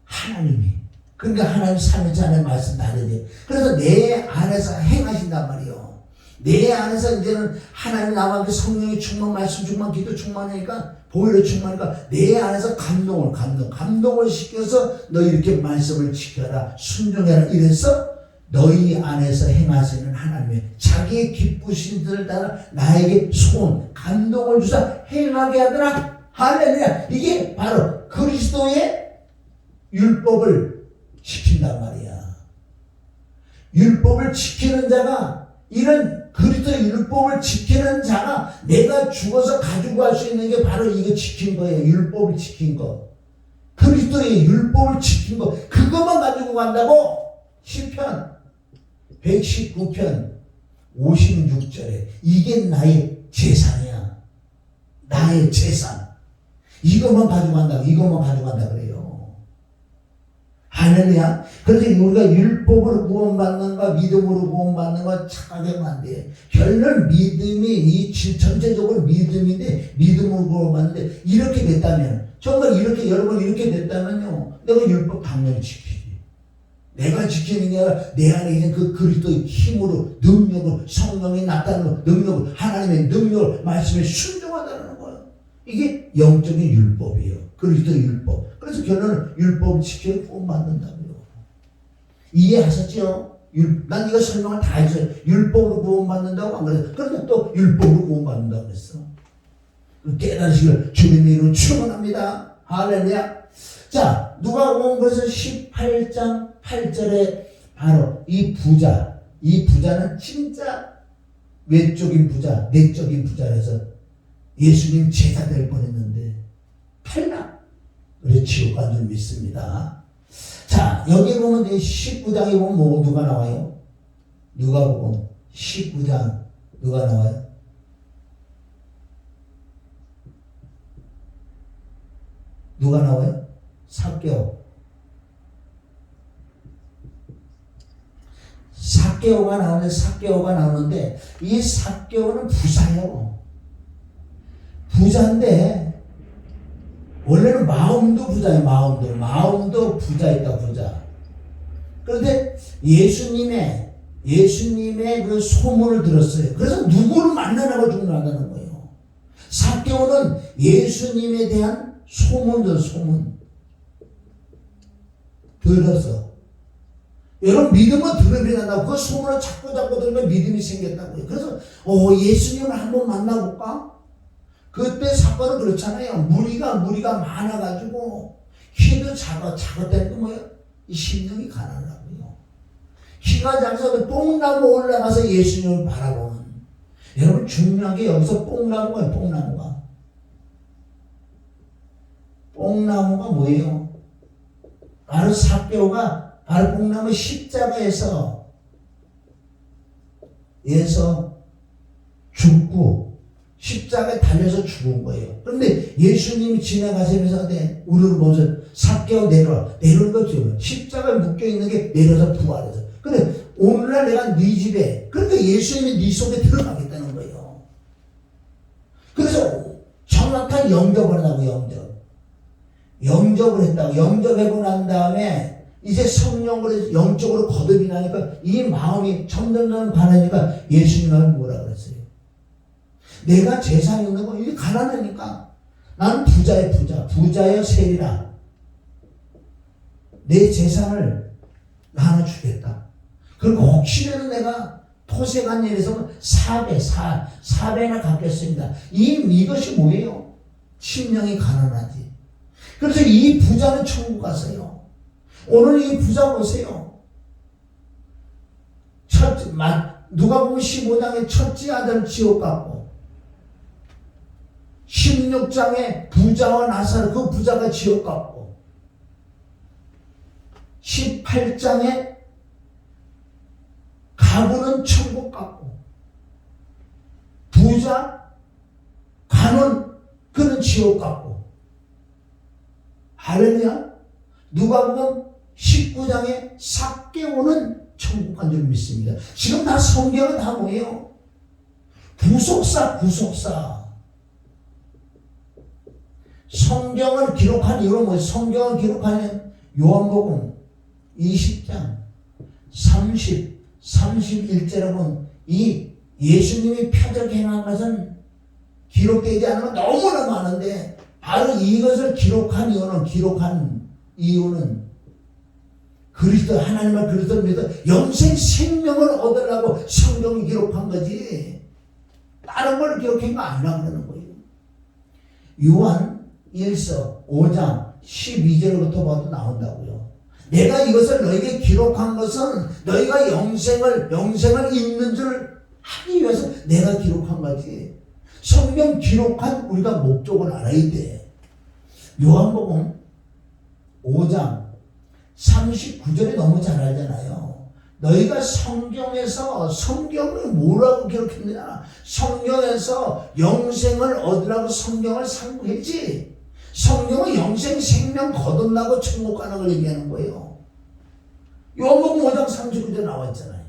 하나님이, 그러니까 하나님 삼위일체 안에 말씀 다르지. 그래서 내 안에서 행하신단 말이에요. 내 안에서 이제는 하나님 나와 성령의 충만, 말씀 충만, 기도 충만하니까 보혈의 충만하니까 내 안에서 감동을 시켜서 너희 이렇게 말씀을 지켜라, 순종해라. 이래서 너희 안에서 행하시는 하나님의 자기의 기쁘신 뜻을 따라 나에게 소원, 감동을 주사 행하게 하더라. 할렐루야. 이게 바로 그리스도의 율법을 지킨단 말이야. 율법을 지키는 자가, 이런 그리스도의 율법을 지키는 자가 내가 죽어서 가지고 갈 수 있는 게 바로 이거 지킨 거예요. 율법을 지킨 거. 그리스도의 율법을 지킨 거. 그것만 가지고 간다고. 시편 119편 56절에 이게 나의 재산이야. 나의 재산. 이것만 가져간다. 그래요. 할렐루야. 그래서 우리가 율법으로 구원받는가 믿음으로 구원받는가 착각하면 안 돼. 결론 믿음이 전체적으로 믿음인데 믿음으로 구원받는데 이렇게 됐다면, 정말 이렇게 여러분 이렇게 됐다면요, 내가 율법 당연히 지키지. 내가 지키는 게 아니라 내 안에 있는 그 그리스도의 힘으로, 능력을, 성령이 나타나는 능력을, 하나님의 능력을, 말씀에 순종하다는 거예요. 이게 영적인 율법이에요. 그리스도의 율법. 그래서 결론은 율법을 지켜야 구원받는다고요. 이해하셨죠? 난 이거 설명을 다 했어요. 율법으로 구원받는다고 안 그랬어. 그런데 또 율법으로 구원받는다고 그랬어. 깨달으시길 주님의 이름으로 축원합니다. 할렐루야. 자, 누가복음 그래서 18장 8절에 바로 이 부자는 진짜 외적인 부자, 내적인 부자라서 예수님 제자 될 뻔했는데 탈락. 그래서 지옥 간 줄 믿습니다. 자, 여기 보면 19장에 보면 뭐 누가 나와요? 누가복음 19장 누가 나와요? 누가 나와요? 삭개오. 삭개오가 나오는데 이 삭개오는 부자예요. 부자인데 원래는 마음도 부자예요. 마음도 부자있다. 부자. 그런데 예수님의 그 소문을 들었어요. 그래서 누구를 만나라고 죽는다는 거예요. 삭개오는 예수님에 대한 소문 들어서 여러분 믿음은 들으면 한다고 그 소문을 자꾸 들으면 믿음이 생겼다고요. 그래서 예수님을 한번 만나볼까? 그때 사건은 그렇잖아요. 무리가 많아가지고 키도 작았다는 게 뭐예요? 이 심령이 가난하고요. 키가 작아서 뽕나무 올라가서 예수님을 바라보는. 여러분 중요한 게 여기서 뽕나무가 뭐예요? 바로 삭개오가 바로 뽕나무 십자가에서 죽고 십자가에 달려서 죽은 거예요. 그런데 예수님이 지나가시면서 우리를 보면서 삭개오 내려오는 거죠. 십자가에 묶여있는 게 내려서 부활해서. 근데 오늘날 내가 네 집에, 그러니까 예수님이 네 속에 들어가겠다는 거예요. 그래서 정확한 영접을 하고 영접을 했다고. 영접하고 난 다음에 이제 성령으로 영적으로 거듭이 나니까 이 마음이 점점 가라니까 예수님을 뭐라 그랬어요? 내가 재산이 있는 거 이게 가난하니까 나는 부자여 세리라. 내 재산을 하나 주겠다. 그리고 혹시라도 내가 토색한 일에서 4배나 갚겠습니다. 이것이 뭐예요? 심령이 가난하지. 그래서 이 부자는 천국 갔어요. 오늘 이 부자 보세요. 누가복음 15장에 첫째 아들 지옥 갔고 16장에 부자와 나사로 그 부자가 지옥 갔고 18장에 가부는 천국 갔고 부자 가는 그는 지옥 갔고 할렐루야. 누가복음 19장에 삭개오는 천국 간 줄 믿습니다. 지금 다 성경은 다 뭐예요? 구속사. 성경을 기록한 이유는 뭐예요? 성경을 기록하는 요한복음 20장 31절에 보면 이 예수님이 표적에 행한 것은 기록되지 않으면 너무나 많은데 바로 이것을 기록한 이유는 그리스도 하나님을 그리스도 믿어 영생 생명을 얻으려고 성경이 기록한 거지 다른 걸 기록한 거 아니라 그러는 거예요. 요한 1서 5장 12절부터 봐도 나온다고요. 내가 이것을 너에게 기록한 것은 너희가 영생을 있는 줄 하기 위해서 내가 기록한 거지. 성경 기록한 우리가 목적을 알아야 돼. 요한복음 5장 39절에 너무 잘 알잖아요. 너희가 성경을 뭐라고 기록했느냐? 성경에서 영생을 얻으라고 성경을 상고했지. 성경은 영생 생명 거듭나고 천국 가는 걸 얘기하는 거예요. 요한복음 5장 39절 나와 있잖아요.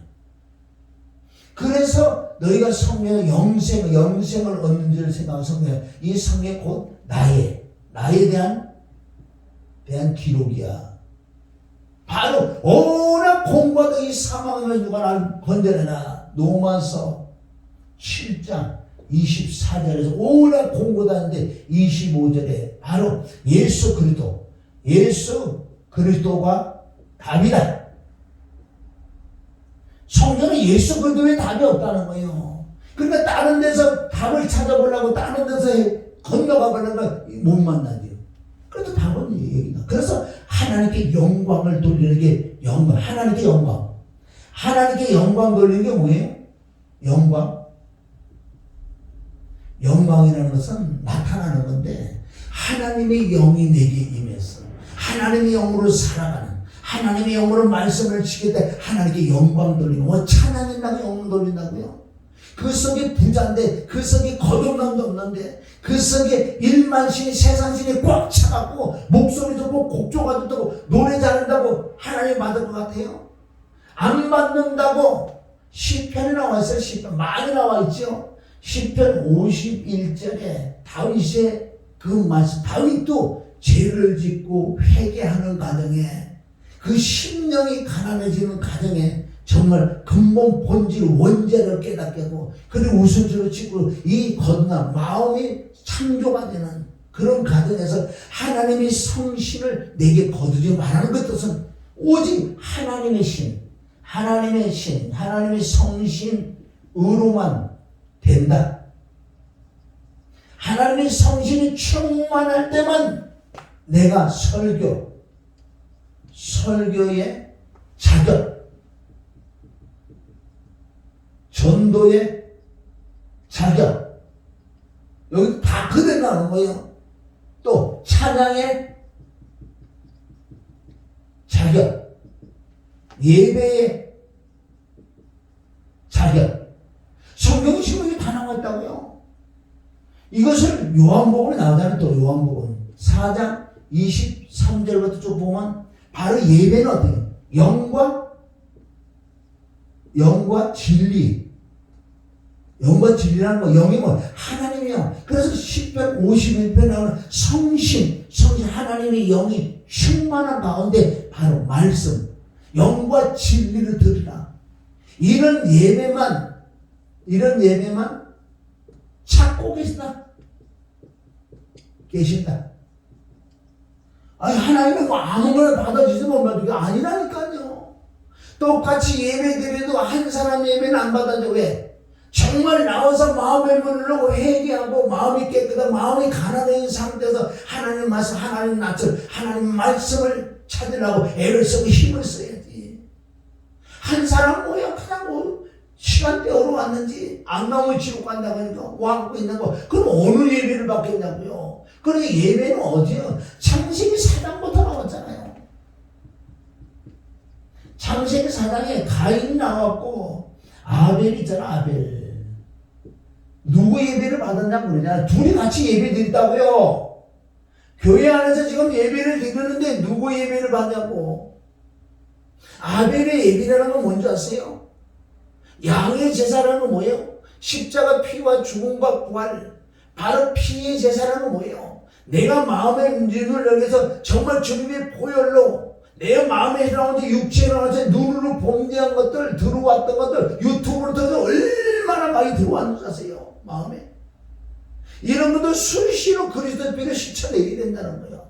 그래서 너희가 성경의 영생을 얻는 줄 생각하는 성경, 이 성경 곧 나에 대한 기록이야. 바로 오라 공부하다 이 사망을 누가 날 건져내나. 로마서 7장 24절에서 오라 공부하는데 25절에 바로 예수 그리스도가 답이다. 성경은 예수 그리스도 외에 답이 없다는 거예요. 그러니까 다른 데서 답을 찾아보려고 다른 데서 건너가 보려면 못 만나죠. 그래도 답은 얘기다. 그래서 하나님께 영광을 돌리는 게 하나님께 영광 돌리는 게 뭐예요? 영광이라는 것은 나타나는 건데 하나님의 영이 내게 임해서 하나님의 영으로 살아가는 하나님의 영으로 말씀을 지킬 때 하나님께 영광 돌리고 찬양한다고 영광 돌린다고요? 그 속에 부자인데 그 속에 거듭남도 없는데 그 속에 일만신이 세상신이 꽉 차갖고 목소리 좋고 곡조가 좋다고 노래 잘한다고 하나님 받을 것 같아요? 안 받는다고 시편에 나와 있어요. 시편 많이 나와 있죠. 시편 51절에 다윗의 그 말씀, 다윗도 죄를 짓고 회개하는 과정에 그 심령이 가난해지는 과정에 정말 근본 본질 원죄를 깨닫게 하고 그리고 웃음소리 치고 이 거듭남 마음이 창조가 되는 그런 과정에서 하나님의 성신을 내게 거두지 말라는 그 뜻은 오직 하나님의 신, 하나님의 성신으로만 된다. 하나님의 성신이 충만할 때만 내가 설교의 자격, 전도의 자격, 여기 다 그대로 나오는 거예요. 또 찬양의 자격, 예배의 자격, 성경 신문이 다 나왔다고요. 이것을 요한복음에 나오잖아요. 또 요한복음 4장 23절부터 쭉 보면 바로 예배는 어때요? 영과 진리. 영과 진리라는 거, 영이 뭐 하나님이요. 그래서 10편 51편에 나오는 성신 하나님의 영이 충만한 가운데 바로 말씀, 영과 진리를 들으라. 이런 예배만 찾고 계신다. 아니, 하나님은 아무거나 받아주지 못 받는 게 아니라니까요. 똑같이 예배 드려도 한 사람 예배는 안 받아줘. 왜? 정말 나와서 마음의 문을 열고 회개하고 마음이 깨끗하고 마음이 가난한 상태에서 하나님 말씀, 하나님 낯을, 하나님 말씀을 찾으려고 애를 쓰고 힘을 써야지. 한 사람 뭐야? 그냥 뭐 시간대어로 왔는지 안 나오면 지옥 간다고 하니까 와갖고 있는 거. 그럼 어느 예배를 받겠냐고요. 그러니 예배는 어디요? 창세기 4장부터 나왔잖아요. 창세기 4장에 가인이 나왔고 아벨이 있잖아. 아벨. 누구 예배를 받았냐고 그러냐. 둘이 같이 예배 드린다고요. 교회 안에서 지금 예배를 드리는데 누구 예배를 받냐고. 아벨의 예배라는 건 뭔지 아세요? 양의 제사라는 건 뭐예요? 십자가 피와 죽음과 부활. 바로 피의 제사라는 건 뭐예요? 내가 마음의 눈을 열어서 정말 주님의 보혈로 내 마음에 나온 육체로 나온 눈으로 범죄한 것들, 들어왔던 것들, 유튜브로 들어서 얼마나 많이 들어왔는지 아세요? 마음에. 이런 것도 수시로 그리스도 피를 씻어내야 된다는 거예요.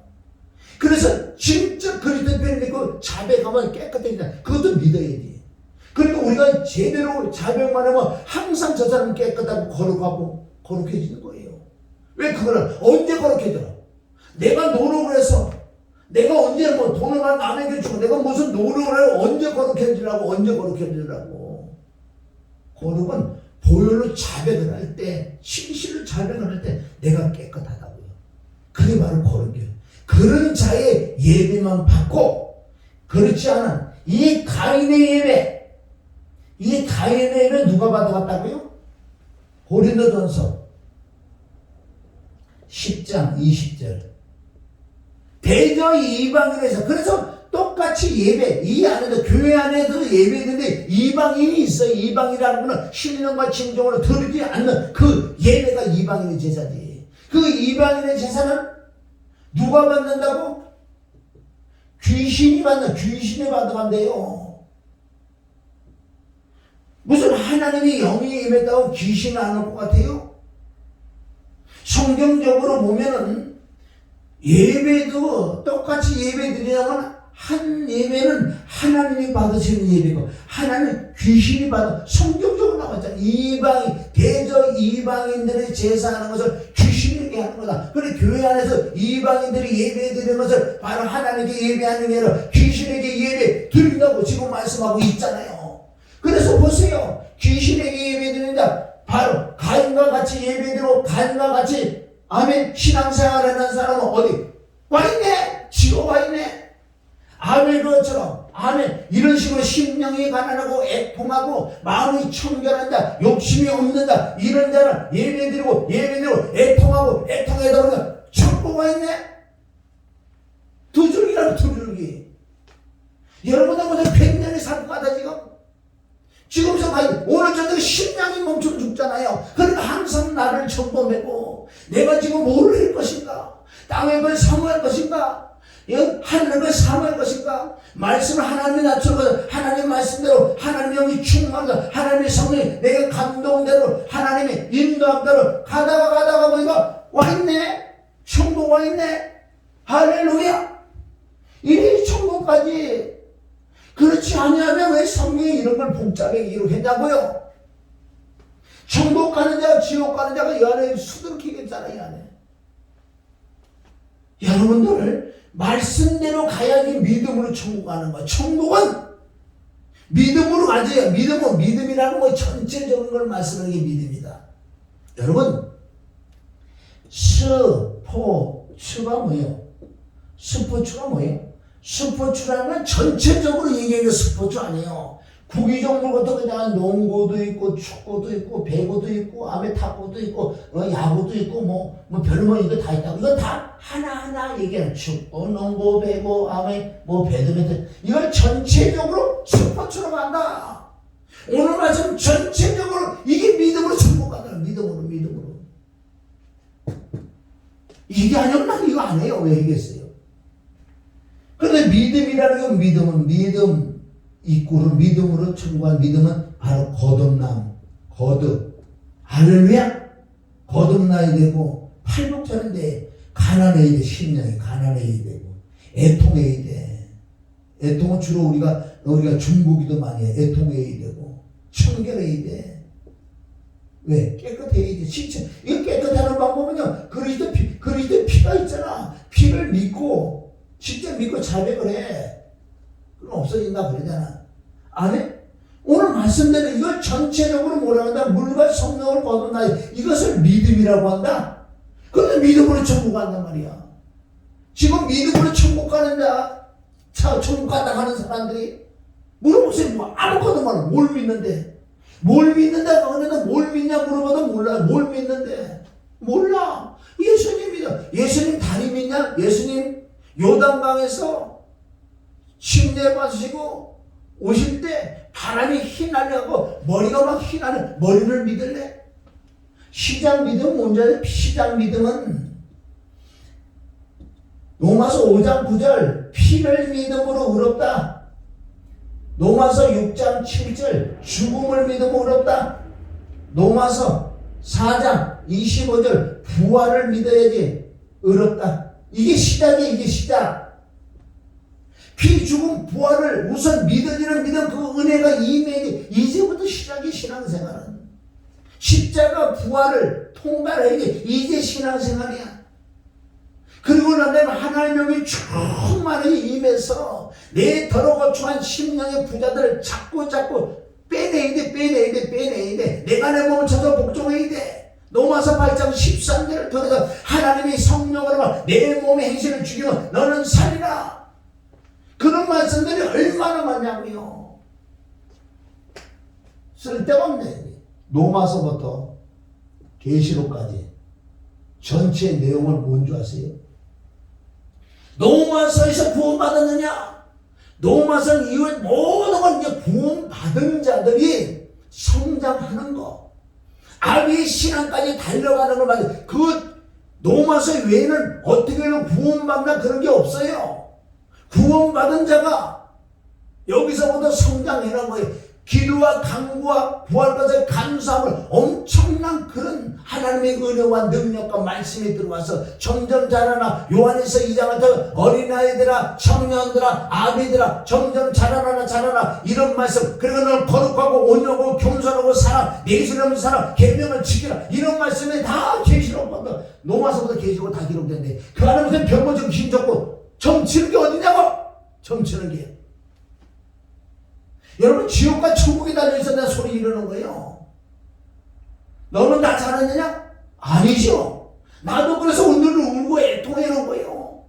그래서 진짜 그리스도 피를 믿고 자백하면 깨끗해진다. 그것도 믿어야지. 그러니까 우리가 제대로 자백만 하면 항상 저 사람은 깨끗하고 거룩하고 거룩해지는 거예요. 왜 그거를 언제 거룩해져? 내가 노력을 해서 내가 언제 뭐 돈을 남에게 주고 내가 무슨 노력을 해서 언제 거룩해지라고. 거룩은 보혈로 자백을 할 때, 진실로 자백을 할 때 내가 깨끗하다고요. 그게 바로 거룩이에요. 그런 자의 예배만 받고, 그렇지 않은 이 가인의 예배 누가 받아갔다고요? 고린도전서 10장 20절. 대저 이방인에서, 그래서 똑같이 예배, 이 안에도 교회 안에도 예배인데 이방인이 있어요. 이방이라는 것은 신령과 진정으로 들지 않는 그 예배가 이방인의 제사지. 그 이방인의 제사는 누가 받는다고? 귀신이 받아간대요. 무슨 하나님이 영이 임했다고 귀신을 안 올 것 같아요? 성경적으로 보면은 예배도 똑같이 예배 드리냐면 한 예배는 하나님이 받으시는 예배고 하나님 귀신이 받아. 성경적으로 나왔잖아요. 대저 이방인들의 제사하는 것을 귀신에게 하는 거다. 그런데 교회 안에서 이방인들이 예배 드리는 것을 바로 하나님께 예배하는 게 아니라 귀신에게 예배 드린다고 지금 말씀하고 있잖아요. 그래서 보세요. 귀신에게 예배 드린다. 바로 가인과 같이 예배드리고 가인과 같이 아멘 신앙생활 하는 사람은 어디 와 있네? 지옥 와 있네? 아멘 그것처럼 아멘 이런 식으로 심령이 가난하고 애통하고 마음이 청결한 자 욕심이 없는 자 이런 자는 예배드리고 애통하고 애통해서 천국 와 있네? 두 줄기라고 두 줄기. 여러분들 무슨 100년이 살 것 같아 지금서 오늘 저녁에 심장이 멈춰 죽잖아요. 그러니까 항상 나를 점검하고 내가 지금 뭐를 할 것인가? 땅의 걸 사모할 것인가? 하늘의 걸 사모할 것인가? 말씀을 하나님이 낮추고 하나님 말씀대로 하나님의 영이 충만하다 하나님의 성령이 내가 감동대로 하나님의 인도함대로 가다가 보니까 와있네? 천국 와있네? 할렐루야! 이 천국까지 그렇지 아니하면 왜 성경이 이런 걸 복잡하게 기록했냐고요? 천국 가는 자, 지옥 가는 자가 이 안에 수두룩히겠잖아요, 이 안에. 여러분들, 말씀대로 가야지 믿음으로 천국 가는 거야. 천국은 믿음으로 가져야, 믿음이라는 거 전체적인 걸 말씀하는 게 믿음이다. 여러분, 스포츠가 뭐예요? 스포츠가 뭐예요? 스포츠라는 건 전체적으로 얘기하는 스포츠 아니에요. 구기종목부터 그냥 농구도 있고 축구도 있고 배구도 있고 탁구도 있고 야구도 있고 뭐 별의별 이거 다 있다고. 이건 다 하나하나 얘기하는 축구, 농구, 배구, 배드민턴 이걸 전체적으로 스포츠로 간다. 오늘 말씀 전체적으로 이게 믿음으로 천국 간다. 믿음으로. 이게 아니면 난 이거 안 해요. 왜 얘기했어요? 그런데 믿음이라는 건 믿음 입구로 믿음으로 천국한 믿음은 바로 거듭 할렐루야 거듭나야 되고 팔복자는데 가난해야 돼. 심령이 가난해야 되고 애통해야 돼. 애통은 주로 우리가 중국이도 많이 해. 애통해야 되고 청결해야 돼. 왜? 깨끗해야 돼. 진짜 이거 깨끗하는 방법은요 그리스도 피가 있잖아. 피를 믿고 진짜 믿고 자백을 해. 그럼 없어진다 그러잖아. 아멘? 오늘 말씀대로 이걸 전체적으로 뭐라고 한다? 물과 성령을 거듭나 이것을 믿음이라고 한다. 그런데 믿음으로 천국 간단 말이야. 지금 믿음으로 천국 가는 천국 간다 하는 사람들이 물어보세요. 아무것도 몰라. 뭘 믿는데? 그런데 뭘 믿냐 물어봐도 몰라. 뭘 믿는데? 몰라. 예수님 믿어. 예수님 다리 믿냐? 예수님 요단강에서 침례 받으시고 오실 때 바람이 휘날려고 머리가 막 휘날려. 머리를 믿을래? 시장 믿음 뭔지 알아요? 시장 믿음은 로마서 5장 9절 피를 믿음으로 의롭다. 로마서 6장 7절 죽음을 믿음으로 의롭다. 로마서 4장 25절 부활을 믿어야지 의롭다. 이게 시작이에요. 이게 시작. 피, 죽음, 부활을 우선 믿어지는 믿음 그 은혜가 임해야지. 이제부터 시작이 신앙생활은. 십자가 부활을 통과해야지. 이제 신앙생활이야. 그리고 난 다음에 하나님의 영이 충만하게 임해서 내 더러거충한 심령의 부자들을 자꾸 빼내야 돼. 내가 내 몸을 쳐서 복종해야 돼. 로마서 8장 13절을 통해서 하나님이 성령으로 내 몸의 행실을 죽이면 너는 살리라. 그런 말씀들이 얼마나 많냐고요. 쓸데없네. 로마서부터 계시록까지 전체 내용을 뭔 줄 아세요? 로마서에서 구원받았느냐? 로마서 이후에 모든 걸 이제 구원받은 자들이 성장하는 거. 아비의 신앙까지 달려가는 걸 말이에요. 그 로마서 외에는 어떻게든 구원받나 그런 게 없어요. 구원받은 자가 여기서부터 성장해라는 거예요. 기도와 강구와 부활까지 감사함을 엄청난 그런 하나님의 은혜와 능력과 말씀이 들어와서 점점 자라나. 요한에서 2장을 더 어린아이들아 청년들아 아비들아 점점 자라나 이런 말씀. 그리고 너는 거룩하고 온유하고 겸손하고 살아. 내실 없는 사람 계명을 지키라. 이런 말씀이 다 계시록부터 로마서부터 계시록 다 기록된대. 그 안에 무슨 병고증 힘좋고 점치는 게 어디냐고. 점치는 게 여러분 지옥과 천국에 달려있어 내가 소리 이러는 거예요. 너는 다 잘하느냐? 아니죠. 나도 그래서 오늘은 울고 애통해놓은 거예요.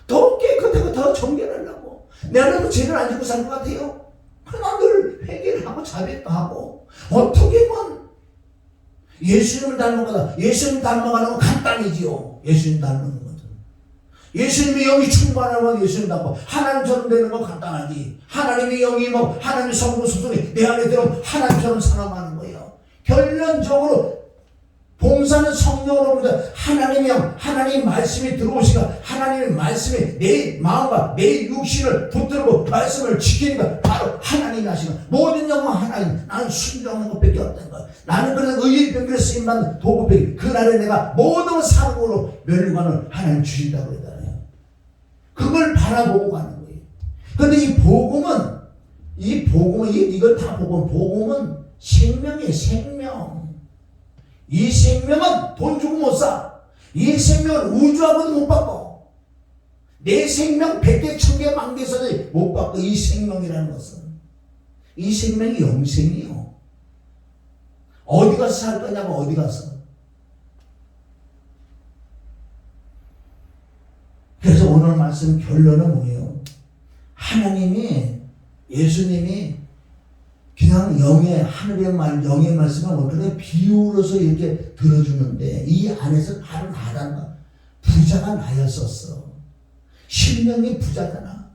더 깨끗하고 더 정결하려고. 내가 죄를 안 지고 살 것 같아요? 그러나 늘 회개를 하고 자백도 하고. 어떻게 보면 예수님을 닮은 거다. 예수님 닮아가는 건 간단이지요. 예수님 닮는 것은. 예수님의 영이 충만하면 예수님 닮고 하나님처럼 되는 건 간단하지. 하나님의 영이 뭐 하나님의 성부 소속이 내 안에 들어오면 하나님처럼 살아가는 거예요. 결론적으로 봉사는 성령으로부터 하나님의 영, 하나님의 말씀이 들어오시니까 하나님의 말씀이 내 마음과 내 육신을 붙들고 말씀을 지키니까 바로 하나님이 하시는 모든 영광 하나님. 나는 순종하는 것밖에 없다는 거야. 나는 그래서 의의 병기를 쓰임받는 도구밖에. 그날에 내가 모든 사고로 멸관을 하나님 주신다고 그러잖아요. 그걸 바라보고 가는 거예요. 그런데 이 복음은 이걸 다 보고 복음은 생명이에요. 생명. 이 생명은 돈 주고 못 사. 이 생명은 우주하고도 못 바꿔. 내 생명 100개, 1000개, 만개 써도 못 바꿔. 이 생명이라는 것은. 이 생명이 영생이요. 어디 가서 살 거냐고. 어디 가서. 그래서 오늘 말씀 결론은 뭐예요? 예수님이 그냥 하늘의 영의 말씀을 어떻게 비유로서 이렇게 들어주는데 이 안에서 바로 나란다. 부자가 나였었어. 심령이 부자잖아.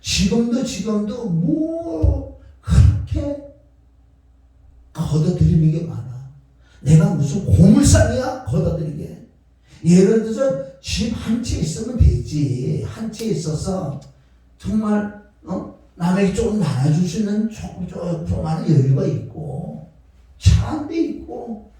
지금도 뭐 그렇게 걷어들이는 게 많아. 내가 무슨 고물상이야? 걷어들이게. 예를 들어서 집 한 채 있으면 되지. 한 채 있어서 정말 남에게 조금 나눠줄 수 있는 조그마한 여유가 있고 차 한 대 있고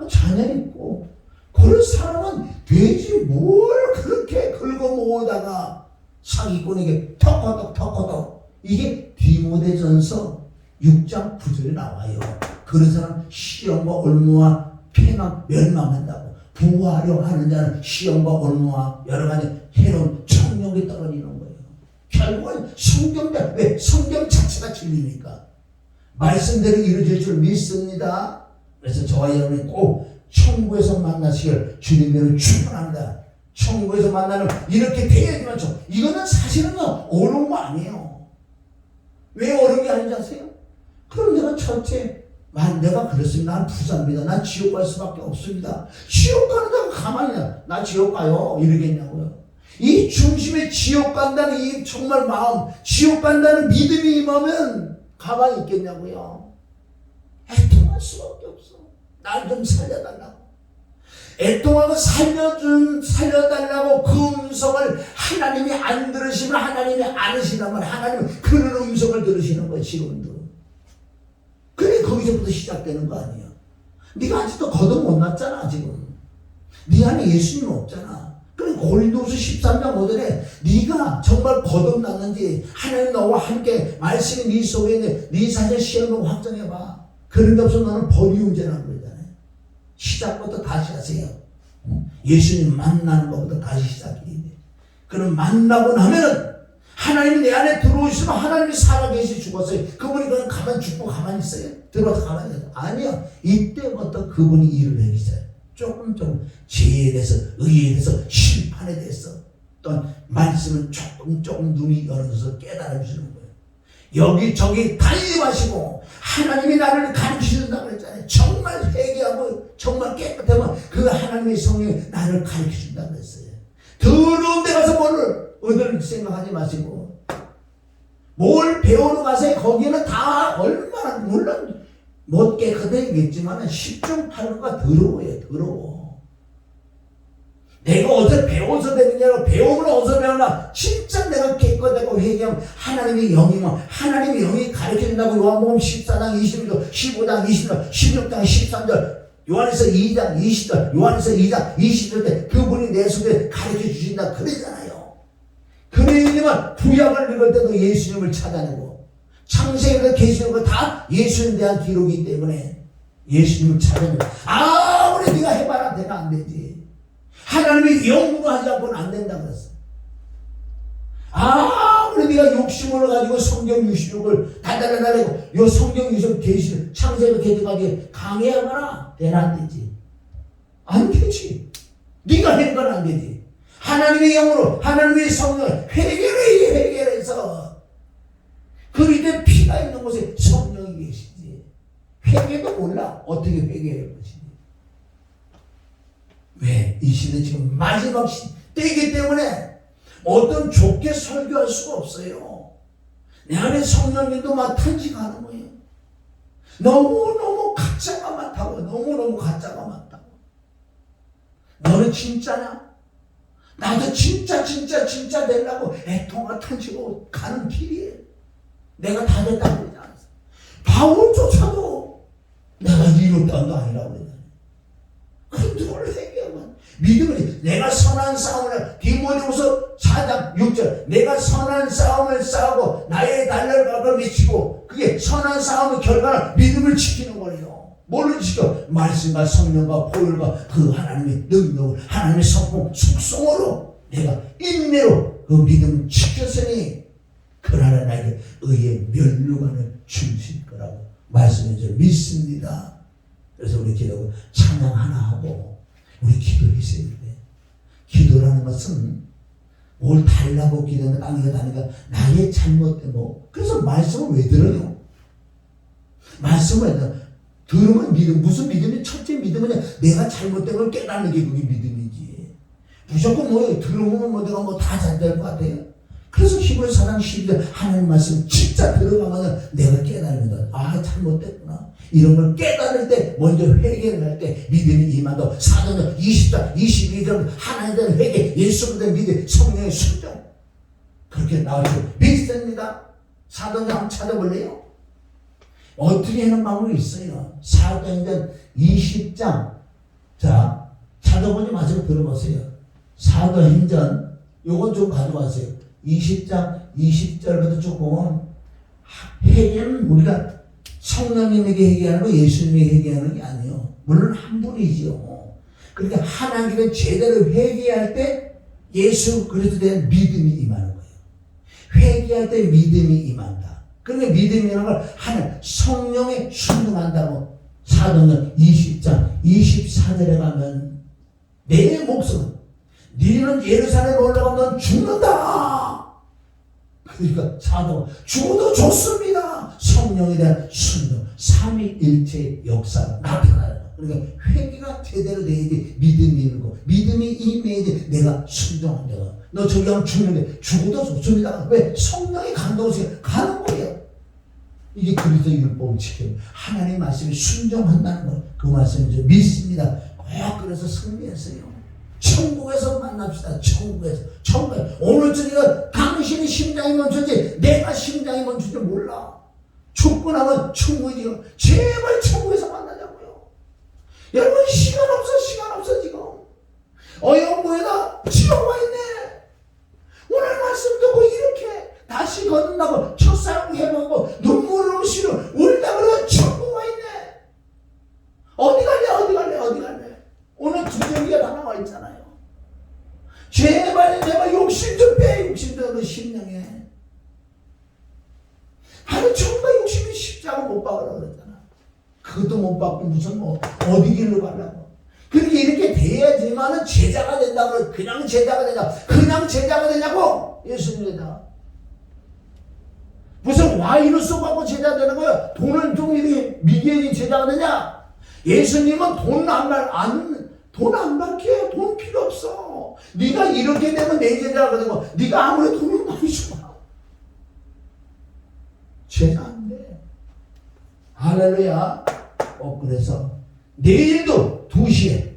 자녀 있고 그런 사람은 되지. 뭘 그렇게 긁어 모으다가 사기꾼에게 턱커덕 이게 디모데전서 6장 9절에 나와요. 그런 사람 시험과 올무와 폐망 멸망한다고. 부하려 하는 자는 시험과 올무와 여러 가지 해로운 청력이 떨어지는 거예요. 결국은 성경 자체가 진리니까 말씀대로 이루어질 줄 믿습니다. 그래서 저와 여러분이 꼭 천국에서 만나시길 주님께는 축원합니다. 천국에서 만나는 이렇게 돼야지만 이거는 사실은 어려운 거 아니에요. 왜 어려운 게 아닌지 아세요? 그럼 내가 내가 그렇습니다. 난 부자입니다. 난 지옥 갈 수밖에 없습니다. 지옥 가는다고 가만히 나 지옥 가요 이러겠냐고요. 이 중심에 지옥 간다는 이 정말 마음, 지옥 간다는 믿음이 임하면 가만히 있겠냐고요. 애통할 수밖에 없어. 날 좀 살려달라고. 애통하고 살려달라고 그 음성을 하나님이 안 들으시면 하나님이 안 하시라면 하나님은 그런 음성을 들으시는 거예요. 지금도. 그래 거기서부터 시작되는 거 아니야. 네가 아직도 거듭 못 났잖아. 지금 네 안에 예수님 없잖아. 그래 고린도후서 13장 5절에 네가 정말 거듭났는지 하나님 너와 함께 말씀이 네 속에 있는 네 자신의 시험을 확정해봐. 그런 게 없으면 너는 버리운전하는 거잖아요. 시작부터 다시 하세요. 예수님 만나는 것부터 다시 시작해야 돼. 그럼 만나고 나면은 하나님이 내 안에 들어오시면 하나님이 살아계시 죽었어요. 그분이 그냥 가만히 죽고 가만히 있어요? 들어와서 가만히 있어요? 아니요. 이때부터 그분이 일을 해주세요. 조금 죄에 대해서 의에 대해서 심판에 대해서 또 말씀을 조금 눈이 열어져서 깨달아 주시는 거예요. 여기저기 달리 마시고 하나님이 나를 가르치신다고 그랬잖아요. 정말 회개하고 정말 깨끗하면 그 하나님의 성령이 나를 가르쳐준다고 그랬어요. 더러운 데 가서 뭘 얻을 생각하지 마시고 뭘 배우러 가세요. 거기는 다 얼마나 물론 못 깨끗하겠지만 10중 8구가 더러워요. 더러워. 내가 어디서 배워서 되느냐고. 배움을 어디서 배우나. 진짜 내가 깨끗하고 회개하면 하나님의 영이면 하나님의 영이 가르쳐준다고. 요한복음 14장 20절 15장 20절 16장 13절 요한에서 2장 20절 요한에서 2장 20절 때 그분이 내 속에 가르쳐주신다 그러잖아요. 그러니까 구약을 읽을 때도 예수님을 찾아내고 창세기에서 계시는 거 다 예수님에 대한 기록이기 때문에 예수님을 찾아내고 아무리 네가 해봐라 내가 안 되지. 하나님이 영으로 하지 않고는 안 된다고 그랬어. 아무리 네가 욕심을 가지고 성경 66을 달달달달하고 요 성경 66 계시 창세기에서 계시까지 강해하거나 되나 안 되지. 안 되지. 네가 한 건 안 되지. 하나님의 영으로 하나님의 성령을 회개해서 그 밑에 피가 있는 곳에 성령이 계시지. 회개도 몰라. 어떻게 회개할 것이지. 왜? 이 시대 지금 마지막 때이기 때문에 어떤 좋게 설교할 수가 없어요. 내 안에 성령님도 막 탄식하는 거예요. 너무너무 가짜가 많다고. 너무너무 가짜가 많다고. 너는 진짜냐? 나도 진짜 되려고 애통과 탄식하고 가는 길이에요. 내가 다 됐다고 그러지 않았어. 바울조차도 내가 이뤘다는 거 아니라고 그러잖아요. 그 누구를 회개하면 믿음을, 내가 선한 싸움을, 디모데후서 4장 6절, 내가 선한 싸움을 싸우고 나의 달려가고 미치고, 그게 선한 싸움의 결과는 믿음을 지키는 거예요. 뭘로 지켜? 말씀과 성령과 보혈과 그 하나님의 능력을, 하나님의 성품, 속성으로 내가 인내로 그 믿음을 지켰으니 그날은 나에게 의의 면류관을 주실 거라고 말씀해 줄 믿습니다. 그래서 우리 기도하고 찬양 하나 하고 우리 기도했어야 돼. 기도라는 것은 뭘 달라고 기도하는 땅에 다니까 나의 잘못된 거. 그래서 말씀을 왜 들어요? 말씀을 왜 들어요? 들으면 믿음. 무슨 믿음이? 첫째 믿음은 내가 잘못된 걸 깨닫는 게 그게 믿음이지. 무조건 뭐 들으면 뭐 내가 뭐 다 잘 될 것 같아요. 그래서 히브리서 4장 12절 하나님 말씀 진짜 들어가면 내가 깨달으면 아 잘못됐구나. 이런 걸 깨달을 때 먼저 회개를 할 때 믿음이 임한다. 사도는 20장 22절 하나님에 대한 회개, 예수에 대한 믿음, 성령의 순종 그렇게 나오죠. 믿습니다. 사도는 한번 찾아볼래요? 어떻게 하는 방법이 있어요. 사도행전 20장 자 찾아보지 마시고 들어보세요. 사도행전 요건 좀 가져가세요. 20장 20절부터 조금 회개는 우리가 성령님에게 회개하는 거 예수님에게 회개하는 게 아니에요. 물론 한 분이지요. 그러니까 하나님께 제대로 회개할 때 예수 그리스도에 대한 믿음이 임하는 거예요. 회개할 때 믿음이 임한다. 그러니까 믿음이라는 걸 하는 성령에 순종한다고 사도행전 20장 24절에 가면 내 목숨 너희는 예루살렘에 올라가면 죽는다. 그러니까 사도 죽어도 좋습니다. 성령에 대한 순종, 삼위일체의 역사가 나타나요. 그러니까 회개가 제대로 돼야지 믿음이 있고 믿음이 임해야지 내가 순종한다. 너 저기 가면 죽는데 죽어도 좋습니다. 왜? 성령이 감동해서 가는 거예요. 이게 그리스도 율법을 지켜요. 하나님의 말씀에 순종한다는 거, 그 말씀을 좀 믿습니다. 꼭 그래서 승리했어요. 천국에서 만납시다. 천국에서. 오늘 저녁에 당신이 심장이 멈춘지 내가 심장이 멈춘지 몰라. 죽고 나면 천국이지요. 제발 천국에서 만나자고요. 여러분 시간 없어 지금. 영부에다 지옥 와 있네. 오늘 말씀 듣고 이렇게 다시 거듭나고 첫사랑 해보고 눈물을 흘리시고 울다 그러면 천국 와 있네. 어디 갈래? 오늘 두정기가 다 나와 있잖아요. 제발 욕심 좀 빼. 욕심 좀 너 심령에. 하루 천국과 욕심이 십자가 못 박으라고 그랬잖아. 그것도 못 받고 무슨 뭐 어디 길로 가려고. 그렇게 이렇게 돼야지만은 제자가 된다고. 그냥 제자가 되냐고. 예수님이다. 무슨 와인을 쏘고 제자 되는 거야. 돈을 좀 이렇게 미개하니 제자가 되냐. 예수님은 돈 안 받게. 돈 필요 없어. 네가 이렇게 되면 내 제자가 되고 네가 아무리 돈을 많이 줘. 제자 안 돼. 할렐루야. 그래서 내일도 2시에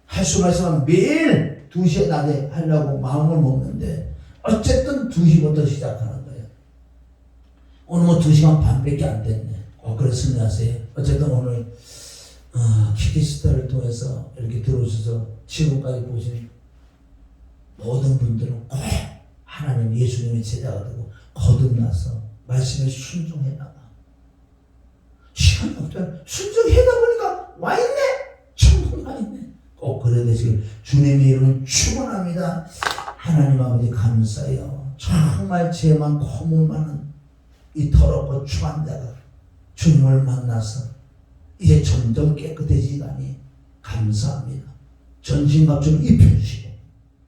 할 수 말씀하면 매일 2시에 낮에 하려고 마음을 먹는데 어쨌든 2시부터 시작하는 거예요. 오늘 뭐 2시간 반밖에 안 됐네. 그래서 승리하세요. 어쨌든 오늘 키키스타를 통해서 이렇게 들어오셔서 지금까지 보신 모든 분들은 꼭 하나님 예수님의 제자가 되고 거듭나서 말씀에 순종해나가. 시간이 없잖아. 순종해다 보니까 와있네. 천국 와있네. 꼭 그래 되시길 주님의 이름은 축원합니다. 하나님 아버지 감사해요. 정말 죄 많고 허물 많은 이 더럽고 추한 자가 주님을 만나서 이제 점점 깨끗해지다니 감사합니다. 전신갑주를 입혀주시고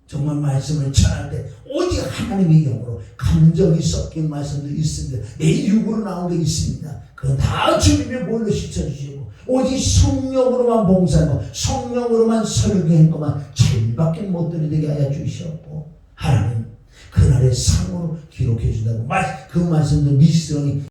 정말 말씀을 전할 때 오직 하나님의 영으로 감정이 섞인 말씀도 있습니다. 내 육으로 나온 게 있습니다. 그건 다 주님의 볼로 씻어주시고 오직 성령으로만 봉사하고 성령으로만 설교한 것만 자유밖에 못 드리게 하여 주시옵고 하나님 그날의 상으로 기록해 준다고 그 말씀도 미스터니